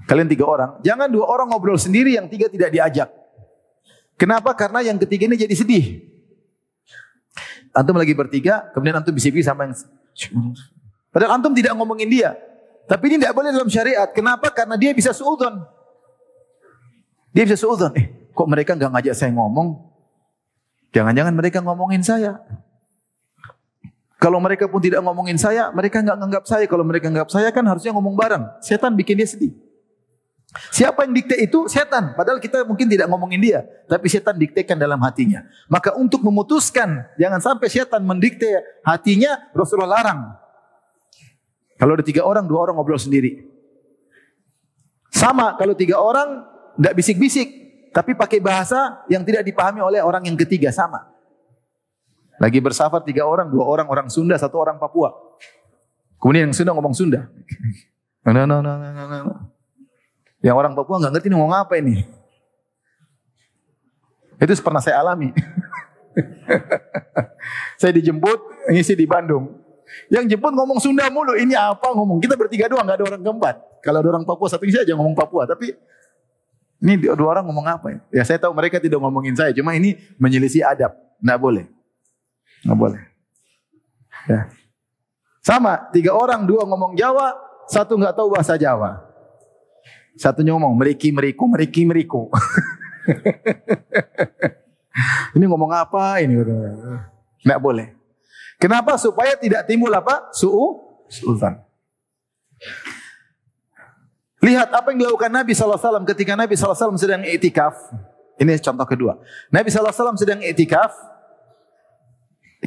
kalian 3 orang, jangan 2 orang ngobrol sendiri, yang 3 tidak diajak. Kenapa? Karena yang ketiga ini jadi sedih. Antum lagi bertiga, kemudian antum bisik-bisik sama yang, padahal antum tidak ngomongin dia. Tapi ini tidak boleh dalam syariat. Kenapa? Karena dia bisa suudzon. Dia bisa suudzon. Kok mereka enggak ngajak saya ngomong? Jangan-jangan mereka ngomongin saya. Kalau mereka pun tidak ngomongin saya, mereka enggak nganggap saya. Kalau mereka nganggap saya kan harusnya ngomong bareng. Setan bikin dia sedih. Siapa yang dikte itu? Setan. Padahal kita mungkin tidak ngomongin dia. Tapi setan diktekan dalam hatinya. Maka untuk memutuskan, jangan sampai setan mendikte hatinya, Rasulullah larang. Kalau ada 3 orang, 2 orang ngobrol sendiri. Sama kalau 3 orang, tidak bisik-bisik. Tapi pakai bahasa yang tidak dipahami oleh orang yang ketiga, sama. Lagi bersafar 3 orang, 2 orang orang Sunda, 1 orang Papua. Kemudian yang Sunda ngomong Sunda. Yang orang Papua nggak ngerti ini ngomong apa ini. Itu pernah saya alami. Saya dijemput ngisi di Bandung. Yang jemput ngomong Sunda mulu. Ini apa ngomong? Kita bertiga doang, nggak ada orang keempat. Kalau ada orang Papua satu saja ngomong Papua. Tapi ini 2 orang ngomong apa ya? Ya saya tahu mereka tidak ngomongin saya. Cuma ini menyelisih adab. Nggak boleh. Nggak boleh. Ya. Sama 3 orang, 2 ngomong Jawa, 1 nggak tahu bahasa Jawa. Satunya ngomong meriki meriku. Ini ngomong apa ini? Nggak boleh. Kenapa? Supaya tidak timbul apa? Suudzon. Lihat apa yang dilakukan Nabi SAW ketika Nabi SAW sedang iktikaf. Ini contoh kedua. Nabi SAW sedang iktikaf.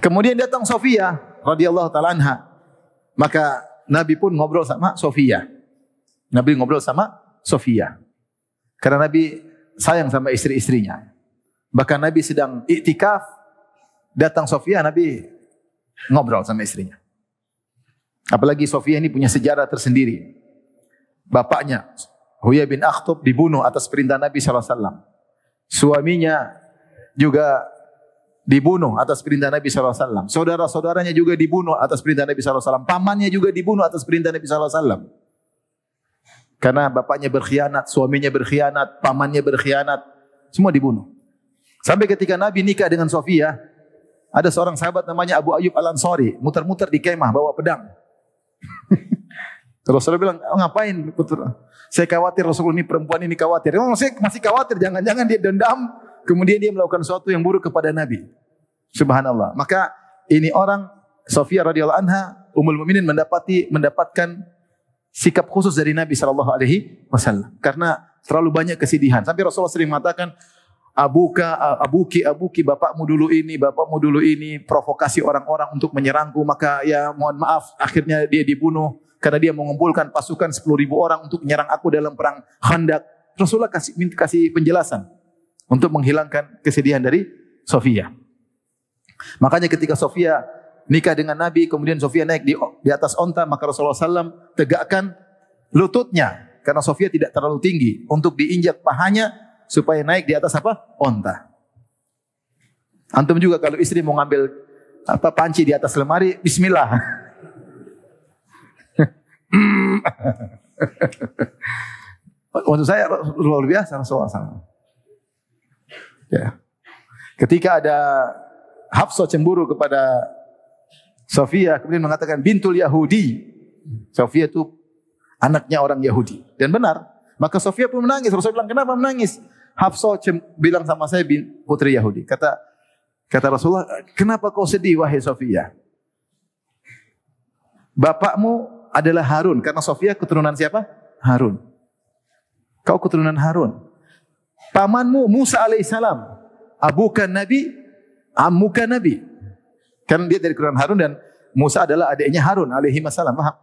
Kemudian datang Sofia radhiyallahu taala anha. Maka Nabi pun ngobrol sama Sofia. Nabi ngobrol sama Sofia. Karena Nabi sayang sama istri-istrinya. Bahkan Nabi sedang iktikaf, datang Sofia, Nabi ngobrol sama istrinya. Apalagi Sofia ini punya sejarah tersendiri. Bapaknya, Huyai bin Akhtab, dibunuh atas perintah Nabi SAW. Suaminya juga dibunuh atas perintah Nabi SAW. Saudara-saudaranya juga dibunuh atas perintah Nabi SAW. Pamannya juga dibunuh atas perintah Nabi SAW. Karena bapaknya berkhianat, suaminya berkhianat, pamannya berkhianat, semua dibunuh. Sampai ketika Nabi nikah dengan Sofia, ada seorang sahabat namanya Abu Ayyub Al-Ansari, muter-muter di kemah bawa pedang. Rasulullah bilang, oh, ngapain? Saya khawatir, Rasulullah ini perempuan ini khawatir. Memang saya masih khawatir, jangan-jangan dia dendam, kemudian dia melakukan sesuatu yang buruk kepada Nabi. Subhanallah. Maka ini orang, Sofia radhiyallahu anha, Ummul Mukminin mendapatkan sikap khusus dari Nabi SAW. Karena terlalu banyak kesedihan. Sampai Rasulullah sering mengatakan, abuki, bapakmu dulu ini, provokasi orang-orang untuk menyerangku, maka ya mohon maaf, akhirnya dia dibunuh. Karena dia mengumpulkan pasukan 10.000 orang untuk menyerang aku dalam perang Khandaq. Rasulullah kasih penjelasan untuk menghilangkan kesedihan dari Sofia. Makanya ketika Sofia nikah dengan Nabi, kemudian Sofia naik di atas onta, maka Rasulullah SAW tegakkan lututnya. Karena Sofia tidak terlalu tinggi untuk diinjak pahanya supaya naik di atas apa? Onta. Antum juga kalau istri mau ngambil panci di atas lemari, bismillah. Untuk saya luar biasa Rasulullah SAW. Ya. Ketika ada Hafsah cemburu kepada Sofia, kemudian mengatakan bintul Yahudi. Sofia itu anaknya orang Yahudi. Dan benar. Maka Sofia pun menangis. Rasulullah bilang, kenapa menangis? Hafsah bilang sama saya putri Yahudi. Kata Rasulullah, kenapa kau sedih wahai Sofia? Bapakmu adalah Harun. Karena Sofia keturunan siapa? Harun. Kau keturunan Harun. Pamanmu Musa alaihissalam. Abukan Nabi, ammukan Nabi. Karena dia dari keturunan Harun dan Musa adalah adiknya Harun alaihissalam. Paham?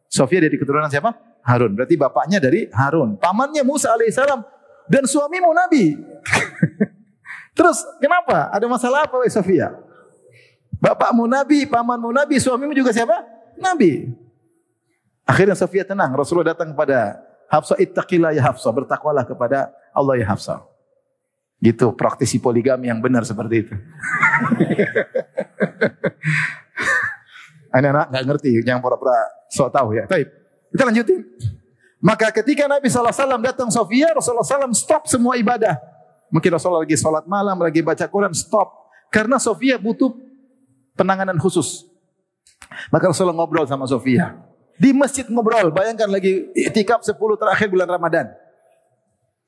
Sofia dari keturunan siapa? Harun. Berarti bapaknya dari Harun. Pamannya Musa alaihissalam. Dan suamimu Nabi. Terus kenapa? Ada masalah apa wahai Sofia? Bapakmu Nabi, pamanmu Nabi, suamimu juga siapa? Nabi. Akhirnya Sofia tenang. Rasulullah datang kepada Hafsah, ittaqillah ya Hafsah, bertakwalah kepada Allah ya Hafsah. Gitu, praktisi poligami yang benar seperti itu. Anak-anak nggak ngerti, yang pura-pura sok tahu ya. Baik, kita lanjutin. Maka ketika Nabi SAW datang Sofia, Rasulullah SAW stop semua ibadah. Mungkin Rasulullah lagi sholat malam, lagi baca Quran, stop. Karena Sofia butuh penanganan khusus. Maka Rasulullah ngobrol sama Sofia. Di masjid ngobrol, bayangkan lagi i'tikaf 10 terakhir bulan Ramadan.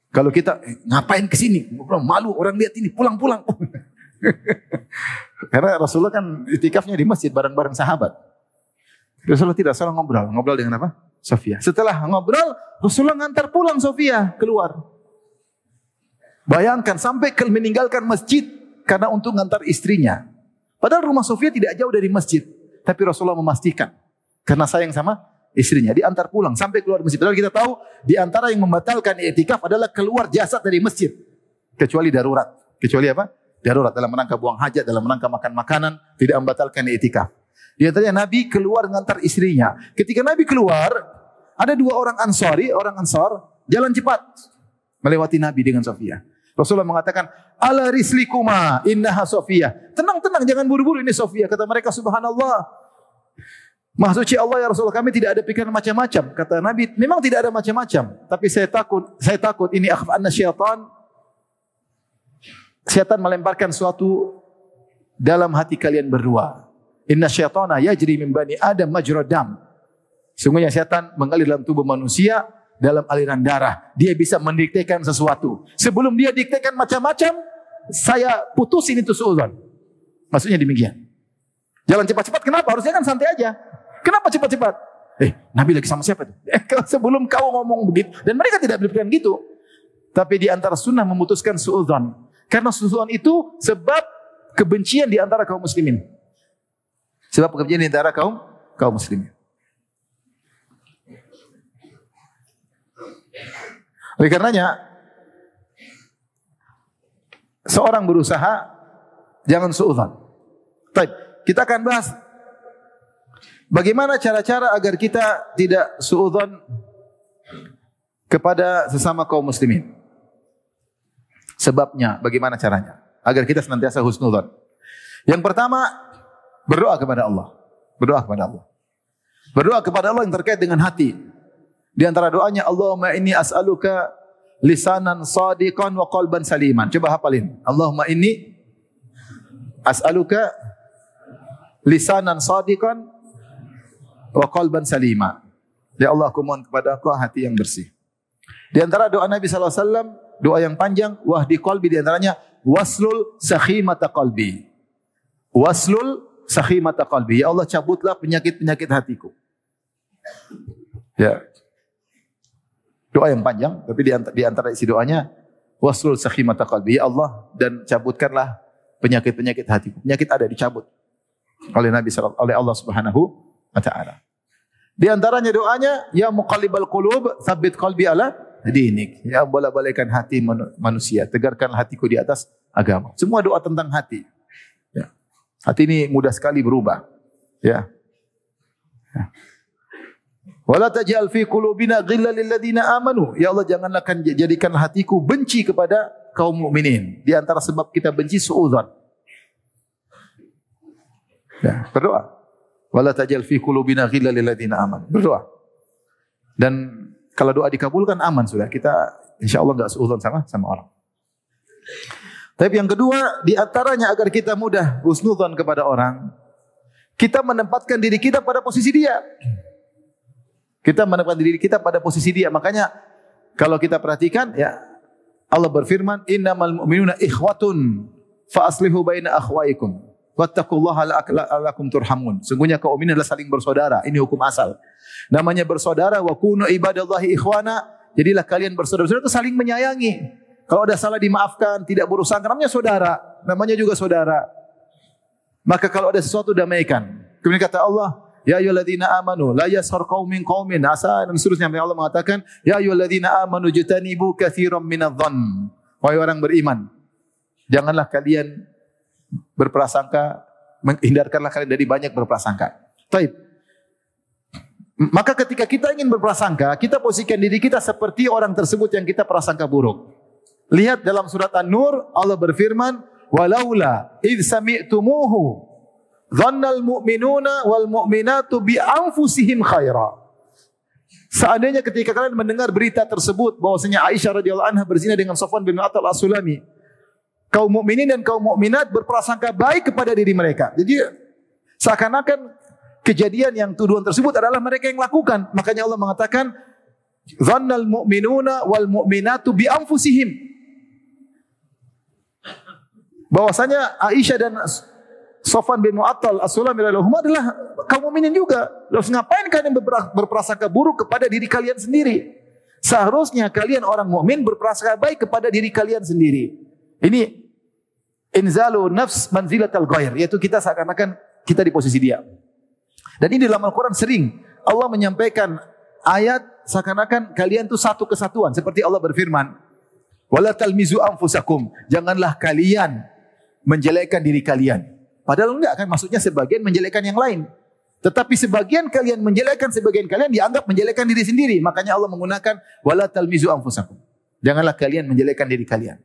Kalau kita ngapain ke sini? Ngobrol, malu orang lihat ini, pulang-pulang. Karena Rasulullah kan i'tikafnya di masjid bareng-bareng sahabat. Rasulullah tidak salah ngobrol dengan apa? Sofia. Setelah ngobrol, Rasulullah ngantar pulang Sofia keluar. Bayangkan sampai meninggalkan masjid karena untuk ngantar istrinya. Padahal rumah Sofia tidak jauh dari masjid, tapi Rasulullah memastikan. Karena sayang sama istrinya, diantar pulang sampai keluar masjid. Padahal kita tahu di antara yang membatalkan i'tikaf adalah keluar jasad dari masjid. Kecuali darurat. Kecuali apa? Darurat dalam rangka buang hajat, dalam rangka makan makanan, tidak membatalkan i'tikaf. Di antaranya Nabi keluar mengantar istrinya. Ketika Nabi keluar, ada 2 orang Ansar jalan cepat melewati Nabi dengan Sofia. Rasulullah mengatakan, ala rislikuma innaha Sofia. Tenang, jangan buru-buru, ini Sofia. Kata mereka, subhanallah. Maha suci Allah ya Rasulullah, kami tidak ada pikiran macam-macam. Kata Nabi, memang tidak ada macam-macam. Tapi saya takut ini akhaf anna syaitan melemparkan suatu dalam hati kalian berdua. Inna syaitana yajri min bani Adam majra dam. Sungguhnya syaitan mengalir dalam tubuh manusia dalam aliran darah. Dia bisa mendiktekan sesuatu. Sebelum dia diktekan macam-macam, saya putusin itu suudzon. Maksudnya demikian. Jalan cepat-cepat, kenapa? Harusnya kan santai aja. Kenapa cepat-cepat? Nabi lagi sama siapa itu? Sebelum kau ngomong begitu. Dan mereka tidak berpikiran gitu. Tapi di antara sunnah memutuskan suudzon. Karena suudzon itu sebab kebencian di antara kaum muslimin. Sebab kebencian di antara kaum muslimin. Oleh karenanya, seorang berusaha jangan suudzon. Baik, kita akan bahas bagaimana cara-cara agar kita tidak suudzon kepada sesama kaum muslimin. Sebabnya, bagaimana caranya agar kita senantiasa husnudzon. Yang pertama, berdoa kepada Allah. Berdoa kepada Allah. Berdoa kepada Allah yang terkait dengan hati. Di antara doanya, Allahumma inni as'aluka lisanan sadiqan wa qalban saliman. Coba hafalin. Allahumma inni As'aluka lisanan shadiqan wa qalban salima. Ya Allah, aku mohon kepada Engkau hati yang bersih. Di antara doa Nabi sallallahu alaihi wasallam, doa yang panjang, wahdi qalbi, di antaranya waslul sakhimata qalbi. Waslul sakhimata qalbi. Ya Allah, cabutlah penyakit-penyakit hatiku. Ya. Doa yang panjang, tapi di antara isi doanya waslul sakhimata qalbi. Ya Allah, dan cabutkanlah penyakit-penyakit hatiku. Penyakit ada dicabut oleh oleh Allah Subhanahu wa taala. Di antaranya doanya, ya muqallibal qulub, tsabbit qalbi ala dinik. Ya bolak-balikkan hati manusia, tegarkan hatiku di atas agama. Semua doa tentang hati. Ya. Hati ini mudah sekali berubah. Ya. Ya. Wala taj'al fi qulubina ghillan lil ladzina amanu. Ya Allah, janganlah jadikan hatiku benci kepada kaum mukminin. Di antara sebab kita benci suudzon. Ya, berdoa. Wala taj'al fi qulubina ghillan lil ladzina amanu. Berdoa. Dan kalau doa dikabulkan aman sudah. Kita insyaallah enggak suudzon sama orang. Tapi yang kedua, di antaranya agar kita mudah husnudzon kepada orang, kita menempatkan diri kita pada posisi dia. Kita menempatkan diri kita pada posisi dia. Makanya kalau kita perhatikan, ya Allah berfirman, innamal mu'minuna ikhwatun fa aslihu baina akhwaikum wattaqullaha la'allakum turhamun. Sungguhnya kaum mukminin adalah saling bersaudara. Ini hukum asal. Namanya bersaudara, wa kunu ibadallahi ikhwana. Jadilah kalian bersaudara. Saudara itu saling menyayangi. Kalau ada salah dimaafkan, tidak berusaha, namanya saudara. Namanya juga saudara. Maka kalau ada sesuatu damaikan. Kemudian kata Allah, ya ayyuhalladzina amanu la yaskhar qaumin qaumin asa, dan seterusnya. Allah mengatakan, ya ayyuhalladzina amanu jtanibu katsiran minadh-dhann. Wahai orang beriman, janganlah kalian berprasangka, menghindarkanlah kalian dari banyak berprasangka. Baik. Maka ketika kita ingin berprasangka, kita posisikan diri kita seperti orang tersebut yang kita prasangka buruk. Lihat dalam surat An-Nur, Allah berfirman, walaula idh sami'tumuhu dhannal mu'minuna wal mu'minatu bi anfusihim khaira. Seandainya ketika kalian mendengar berita tersebut bahwasanya Aisyah radhiyallahu anha berzina dengan Safwan bin Mu'attal As-Sulami, kaum mukminin dan kaum mukminat berprasangka baik kepada diri mereka. Jadi seakan-akan kejadian yang tuduhan tersebut adalah mereka yang lakukan. Makanya Allah mengatakan dhannal mu'minuna wal mu'minatu bi anfusihim. Bahwasanya Aisyah dan Safwan bin Mu'attal As-Sulami radhiyallahu anhu adalah kaum mukminin juga. Terus ngapain kalian berprasangka buruk kepada diri kalian sendiri? Seharusnya kalian orang mukmin berprasangka baik kepada diri kalian sendiri. Ini inzalu nafs manzilatal ghair, yaitu kita seakan-akan kita di posisi dia. Dan ini dalam Al-Quran sering Allah menyampaikan ayat seakan-akan kalian itu satu kesatuan. Seperti Allah berfirman, wala talmizu anfusakum, janganlah kalian menjelekkan diri kalian. Padahal enggak kan, maksudnya sebagian menjelekkan yang lain. Tetapi sebagian kalian menjelekkan sebagian kalian dianggap menjelekkan diri sendiri. Makanya Allah menggunakan wala talmizu anfusakum. Janganlah kalian menjelekkan diri kalian.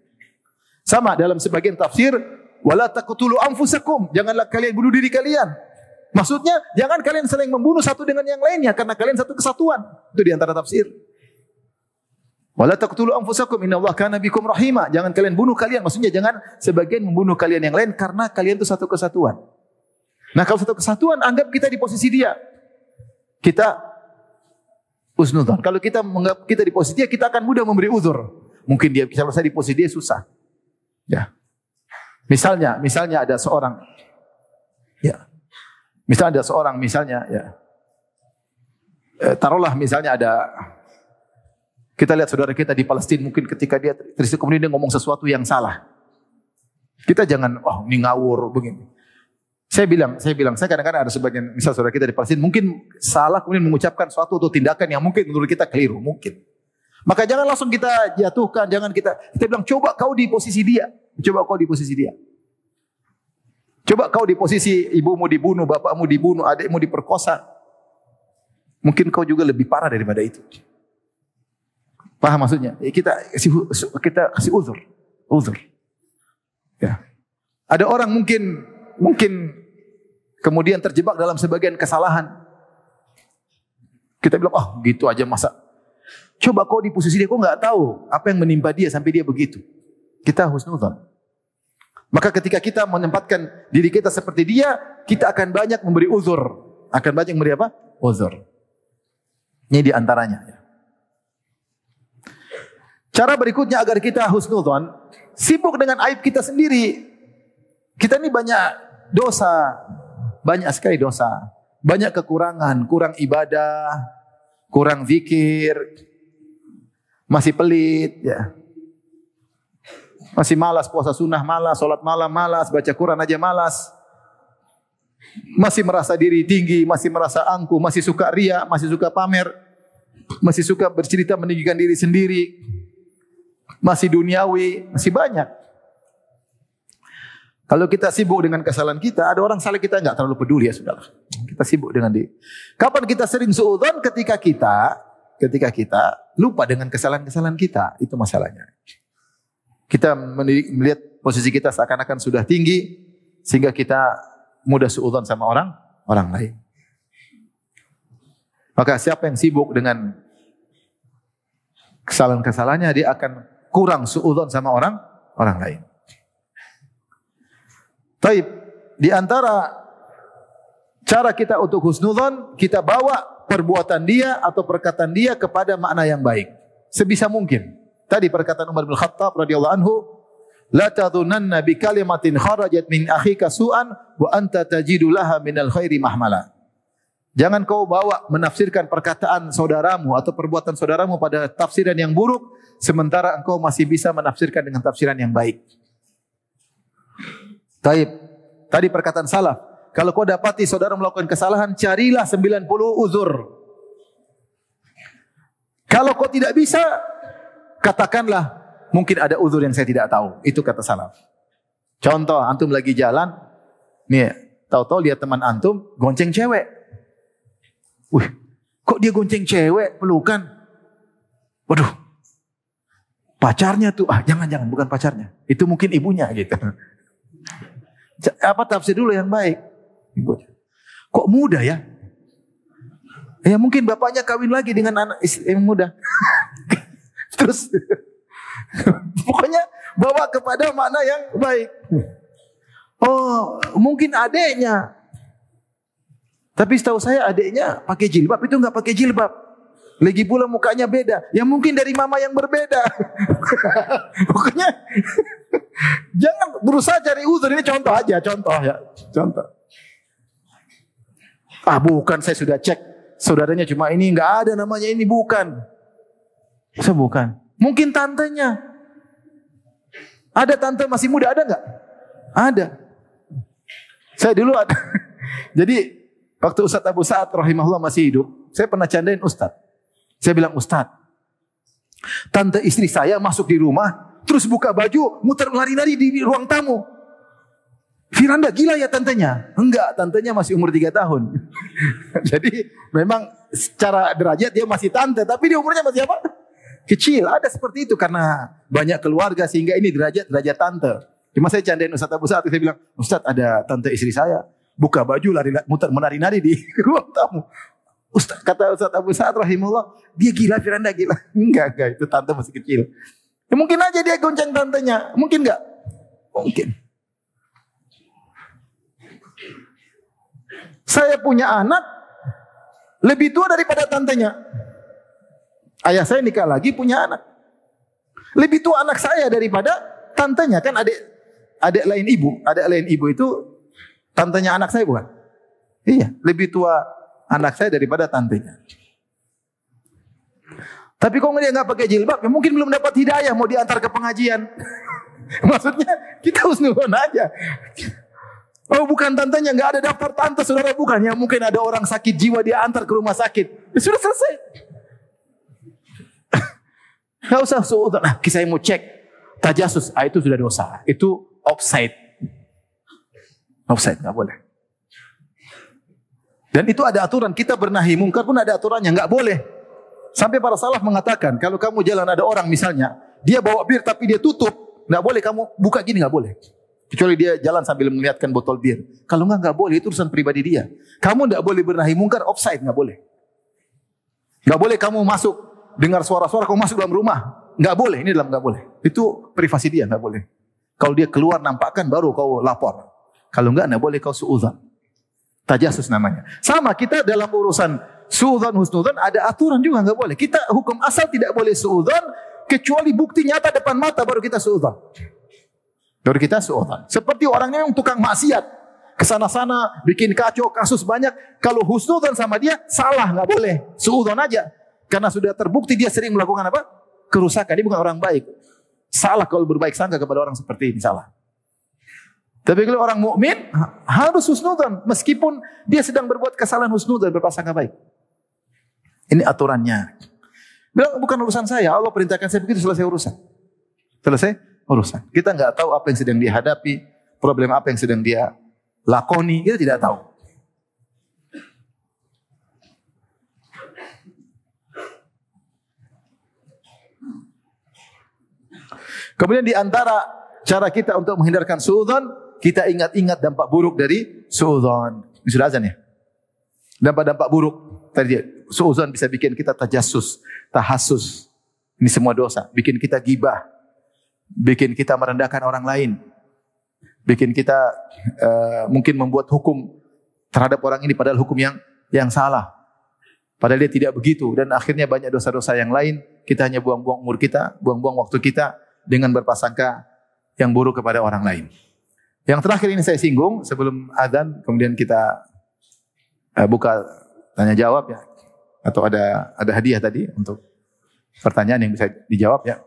Sama dalam sebagian tafsir, wala taqtulu anfusakum, janganlah kalian bunuh diri kalian. Maksudnya jangan kalian saling membunuh satu dengan yang lainnya karena kalian satu kesatuan. Itu di antara tafsir. Wala taqtulu anfusakum innallaha kana bikum rahima. Jangan kalian bunuh kalian, maksudnya jangan sebagian membunuh kalian yang lain karena kalian itu satu kesatuan. Nah, kalau satu kesatuan anggap kita di posisi dia. Kita husnudzon. Kalau kita menganggap kita di posisi dia, kita akan mudah memberi uzur. Mungkin dia kalau saya di posisi dia susah. Ya. Misalnya ada seorang, ya. Misalnya ada seorang, ya. Taruhlah misalnya ada, kita lihat saudara kita di Palestina, mungkin ketika dia terus kemudian dia ngomong sesuatu yang salah. Kita jangan, oh ini ngawur begini. Saya bilang, saya kadang-kadang ada sebagian, misal saudara kita di Palestina mungkin salah kemudian mengucapkan suatu atau tindakan yang mungkin menurut kita keliru, mungkin. Maka jangan langsung kita jatuhkan, jangan kita bilang coba kau di posisi dia. Coba kau di posisi dia. Coba kau di posisi ibumu dibunuh, bapakmu dibunuh, adikmu diperkosa. Mungkin kau juga lebih parah daripada itu. Paham maksudnya? Kita kasih uzur. Ya. Ada orang mungkin kemudian terjebak dalam sebagian kesalahan. Kita bilang, oh gitu aja masa. Coba kau di posisi dia, kau nggak tahu apa yang menimpa dia sampai dia begitu. Kita husnudzon. Maka ketika kita menempatkan diri kita seperti dia, kita akan banyak memberi uzur. Akan banyak memberi apa? Uzur. Ini di antaranya. Cara berikutnya agar kita husnudzon, sibuk dengan aib kita sendiri. Kita ini banyak dosa, banyak sekali dosa, banyak kekurangan, kurang ibadah, kurang zikir, masih pelit, ya. Masih malas puasa sunnah, malas salat malam, malas baca Quran aja malas. Masih merasa diri tinggi, masih merasa angkuh, masih suka ria, masih suka pamer, masih suka bercerita meninggikan diri sendiri. Masih duniawi, masih banyak. Kalau kita sibuk dengan kesalahan kita, ada orang salah kita enggak terlalu peduli, ya sudahlah. Kita sibuk dengan dia. Kapan kita sering suudzon? Ketika kita lupa dengan kesalahan-kesalahan kita, itu masalahnya. Kita melihat posisi kita seakan-akan sudah tinggi sehingga kita mudah suudzon sama orang lain. Maka siapa yang sibuk dengan kesalahan-kesalahannya, dia akan kurang suudzon sama orang lain. Taib, di antara cara kita untuk husnudzon, kita bawa perbuatan dia atau perkataan dia kepada makna yang baik sebisa mungkin. Tadi perkataan Umar bin Khattab radhiyallahu anhu, la tadhunanna bi kalimatin kharajat min akhika su'an wa anta tajidu laha minal khairi mahmala. Jangan kau bawa menafsirkan perkataan saudaramu atau perbuatan saudaramu pada tafsiran yang buruk sementara engkau masih bisa menafsirkan dengan tafsiran yang baik. Taib. Tadi perkataan salaf, kalau kau dapati saudara melakukan kesalahan, carilah 90 uzur. Kalau kau tidak bisa, katakanlah, mungkin ada uzur yang saya tidak tahu. Itu kata salaf. Contoh, antum lagi jalan, nih, tahu-tahu lihat teman antum gonceng cewek. Wih, kok dia gonceng cewek, pelukan? Waduh, pacarnya tuh, jangan, bukan pacarnya. Itu mungkin ibunya gitu. Apa tafsir dulu yang baik? Ibunya. Kok muda ya? Ya mungkin bapaknya kawin lagi dengan anak yang muda. Terus pokoknya bawa kepada makna yang baik. Oh, mungkin adeknya. Tapi setahu saya adeknya pakai jilbab, itu enggak pakai jilbab. Lagi pula mukanya beda. Ya mungkin dari mama yang berbeda. Pokoknya jangan berusaha cari uzur. Ini contoh aja, contoh ya. Contoh. Bukan, saya sudah cek. Saudaranya cuma ini, enggak ada namanya ini, bukan. Saya bukan. Mungkin tantenya. Ada tante masih muda, ada enggak? Ada. Saya dulu ada. Jadi waktu Ustaz Abu Sa'ad rahimahullah masih hidup, saya pernah candain Ustaz. Saya bilang, Ustaz, tante istri saya masuk di rumah, terus buka baju, muter lari-lari di ruang tamu. Firanda gila ya tantenya? Enggak, tantenya masih umur 3 tahun. Jadi memang secara derajat dia masih tante, tapi dia umurnya masih apa? Kecil. Ada seperti itu karena banyak keluarga sehingga ini derajat tante. Cuma saya candain Ustaz Abu Sa'ad, saya bilang, Ustaz ada tante istri saya buka baju muter menari-nari di ruang tamu. Kata Ustaz Abu Sa'ad rahimahullah, dia gila, Firanda gila. Enggak, itu tante masih kecil. Ya, mungkin aja dia gonceng tantenya, mungkin enggak? Mungkin. Saya punya anak lebih tua daripada tantenya. Ayah saya nikah lagi punya anak. Lebih tua anak saya daripada tantenya, kan adik lain ibu itu tantenya anak saya bukan? Iya, lebih tua anak saya daripada tantenya. Tapi kalau dia nggak pakai jilbab, ya mungkin belum dapat hidayah mau diantar ke pengajian. Maksudnya kita husnuzon aja. Oh bukan tantenya, nggak ada daftar tante saudara, bukan. Ya mungkin ada orang sakit jiwa dia antar ke rumah sakit. Ya, sudah selesai. Nggak usah suudzon. Nah, saya mau cek tajasus, itu sudah dosa. Itu offside. Offside nggak boleh. Dan itu ada aturan. Kita bernahi mungkar pun ada aturannya, nggak boleh. Sampai para salaf mengatakan, kalau kamu jalan ada orang misalnya, dia bawa bir tapi dia tutup, nggak boleh kamu buka gini, nggak boleh. Kecuali dia jalan sambil melihatkan botol bir. Kalau nggak boleh, itu urusan pribadi dia. Kamu nggak boleh bernahi mungkar, offside, nggak boleh. Nggak boleh kamu masuk, dengar suara-suara kamu masuk dalam rumah, nggak boleh. Ini dalam nggak boleh. Itu privasi dia, nggak boleh. Kalau dia keluar nampakkan baru kau lapor. Kalau enggak boleh kau suudzon. Tajasus namanya. Sama kita dalam urusan suudzon, husnudzon ada aturan juga enggak boleh. Kita hukum asal tidak boleh suudzon kecuali bukti nyata depan mata baru kita suudzon. Baru kita suudzon. Seperti orangnya yang tukang maksiat, kesana-sana bikin kacau, kasus banyak. Kalau husnudzon sama dia salah, enggak boleh. Suudzon aja. Karena sudah terbukti dia sering melakukan apa? Kerusakan. Dia bukan orang baik. Salah kalau berbaik sangka kepada orang seperti ini, salah. Tapi kalau orang mukmin harus husnudzon meskipun dia sedang berbuat kesalahan, husnudzon, berprasangka baik. Ini aturannya. Bilang bukan urusan saya, Allah perintahkan saya begitu, selesai urusan. Selesai urusan. Kita enggak tahu apa yang sedang dia hadapi, problem apa yang sedang dia lakoni, kita tidak tahu. Kemudian di antara cara kita untuk menghindarkan suudzon, kita ingat-ingat dampak buruk dari suudzon. Ini sudah azan ya? Dampak-dampak buruk. Tadi suudzon bisa bikin kita tajassus, tahassus. Ini semua dosa. Bikin kita gibah. Bikin kita merendahkan orang lain. Bikin kita mungkin membuat hukum terhadap orang ini padahal hukum yang salah. Padahal dia tidak begitu. Dan akhirnya banyak dosa-dosa yang lain. Kita hanya buang-buang umur kita, buang-buang waktu kita dengan berprasangka yang buruk kepada orang lain. Yang terakhir ini saya singgung sebelum adzan, kemudian kita buka tanya jawab ya, atau ada hadiah tadi untuk pertanyaan yang bisa dijawab ya.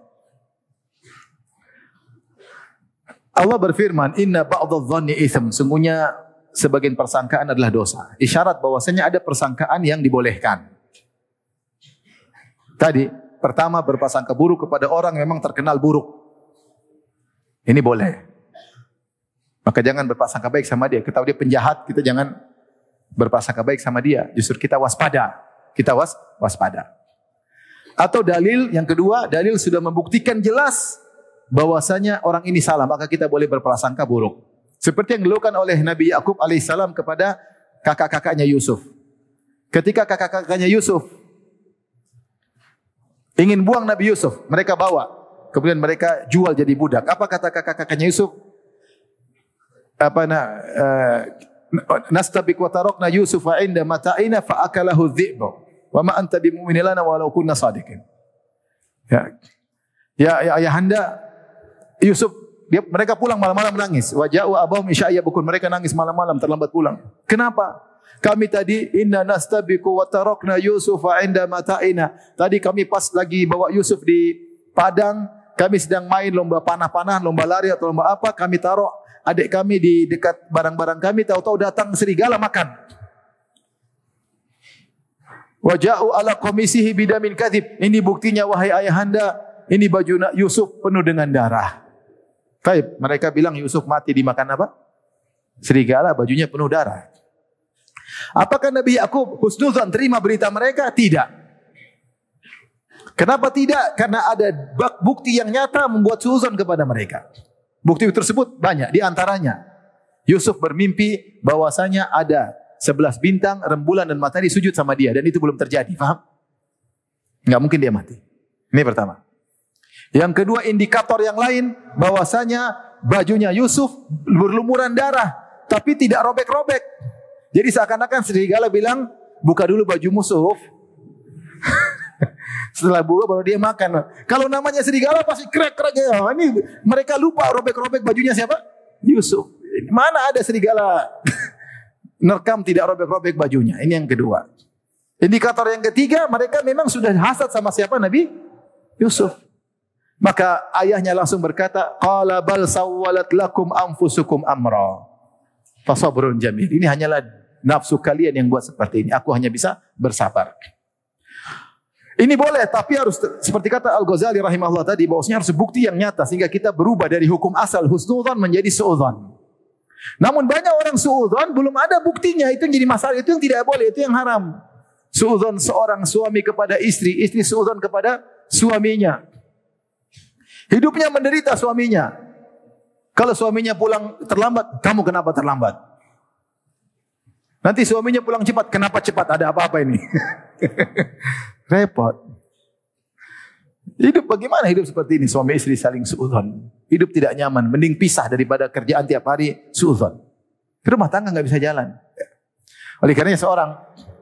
Allah berfirman, "Inna ba'dadh-dhanni itsm." Sungguhnya sebagian persangkaan adalah dosa. Isyarat bahwasanya ada persangkaan yang dibolehkan. Tadi pertama berprasangka buruk kepada orang yang memang terkenal buruk. Ini boleh. Maka jangan berprasangka baik sama dia. Kita tahu dia penjahat, kita jangan berprasangka baik sama dia. Justru kita waspada. Kita waspada. Atau dalil yang kedua, dalil sudah membuktikan jelas bahwasanya orang ini salah, maka kita boleh berprasangka buruk. Seperti yang dilakukan oleh Nabi Yakub alaihissalam kepada kakak-kakaknya Yusuf. Ketika kakak-kakaknya Yusuf ingin buang Nabi Yusuf, mereka bawa. Kemudian mereka jual jadi budak. Apa kata kakak-kakaknya Yusuf? Nastabik wa tarakna Yusufa inda mata'ina fa akalahu dhi'b wa ma anta bimu'minin lana walau kunna sadiqin. Ya ayahanda Yusuf, mereka pulang malam-malam menangis. Wa ja'u abahum isya'yabukun, mereka nangis malam-malam terlambat pulang. Kenapa? Kami tadi inna nastabiku wa tarakna Yusufa inda mata'ina. Tadi kami pas lagi bawa Yusuf di padang, kami sedang main lomba panah-panah, lomba lari atau lomba apa, kami taruh adik kami di dekat barang-barang kami, tahu-tahu datang serigala makan. Waja'u ala qamisihi bidamin kadzib. Ini buktinya wahai ayahanda, ini baju Yusuf penuh dengan darah. Baik, mereka bilang Yusuf mati dimakan apa? Serigala, bajunya penuh darah. Apakah Nabi Yakub husnudzon terima berita mereka? Tidak. Kenapa tidak? Karena ada bukti yang nyata membuat suudzon kepada mereka. Bukti tersebut banyak, di antaranya Yusuf bermimpi bahwasanya ada 11 bintang, rembulan dan matahari sujud sama dia, dan itu belum terjadi, paham? Enggak mungkin dia mati. Ini pertama. Yang kedua, indikator yang lain bahwasanya bajunya Yusuf berlumuran darah, tapi tidak robek-robek. Jadi seakan-akan serigala bilang, buka dulu baju Yusuf. Setelah buka baru dia makan. Kalau namanya serigala pasti krek-krek ya. Ini mereka lupa robek-robek bajunya siapa? Yusuf. Mana ada serigala nerekam tidak robek-robek bajunya. Ini yang kedua. Indikator yang ketiga, mereka memang sudah hasad sama siapa? Nabi Yusuf. Maka ayahnya langsung berkata, qala bal sawwalat lakum anfusukum amra. Fasabrun jamil. Ini hanyalah nafsu kalian yang buat seperti ini. Aku hanya bisa bersabar. Ini boleh, tapi harus seperti kata Al-Ghazali rahimahullah tadi, bahwasanya harus bukti yang nyata sehingga kita berubah dari hukum asal husnudzon menjadi suudzon. Namun banyak orang suudzon belum ada buktinya, itu yang jadi masalah, itu yang tidak boleh, itu yang haram. Suudzon seorang suami kepada istri, istri suudzon kepada suaminya. Hidupnya menderita suaminya. Kalau suaminya pulang terlambat, kamu kenapa terlambat? Nanti suaminya pulang cepat, kenapa cepat? Ada apa-apa ini? Repot. Hidup bagaimana hidup seperti ini? Suami istri saling suudzon. hidup tidak nyaman, mending pisah daripada kerjaan tiap hari suudzon. Rumah tangga nggak bisa jalan. Oleh karenanya seorang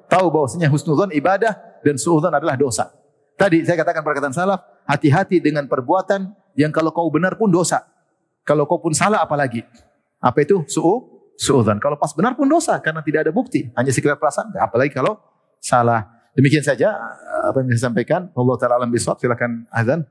tahu bahwasanya husnuzon ibadah dan suudzon adalah dosa. Tadi saya katakan perkataan salaf, hati-hati dengan perbuatan yang kalau kau benar pun dosa. Kalau kau pun salah apalagi. Apa itu? Suudzon. Kalau pas benar pun dosa karena tidak ada bukti, hanya sekedar prasangka. Apalagi kalau salah. Demikian saja apa yang saya sampaikan. Allah taala alam bisawab. Silakan azan.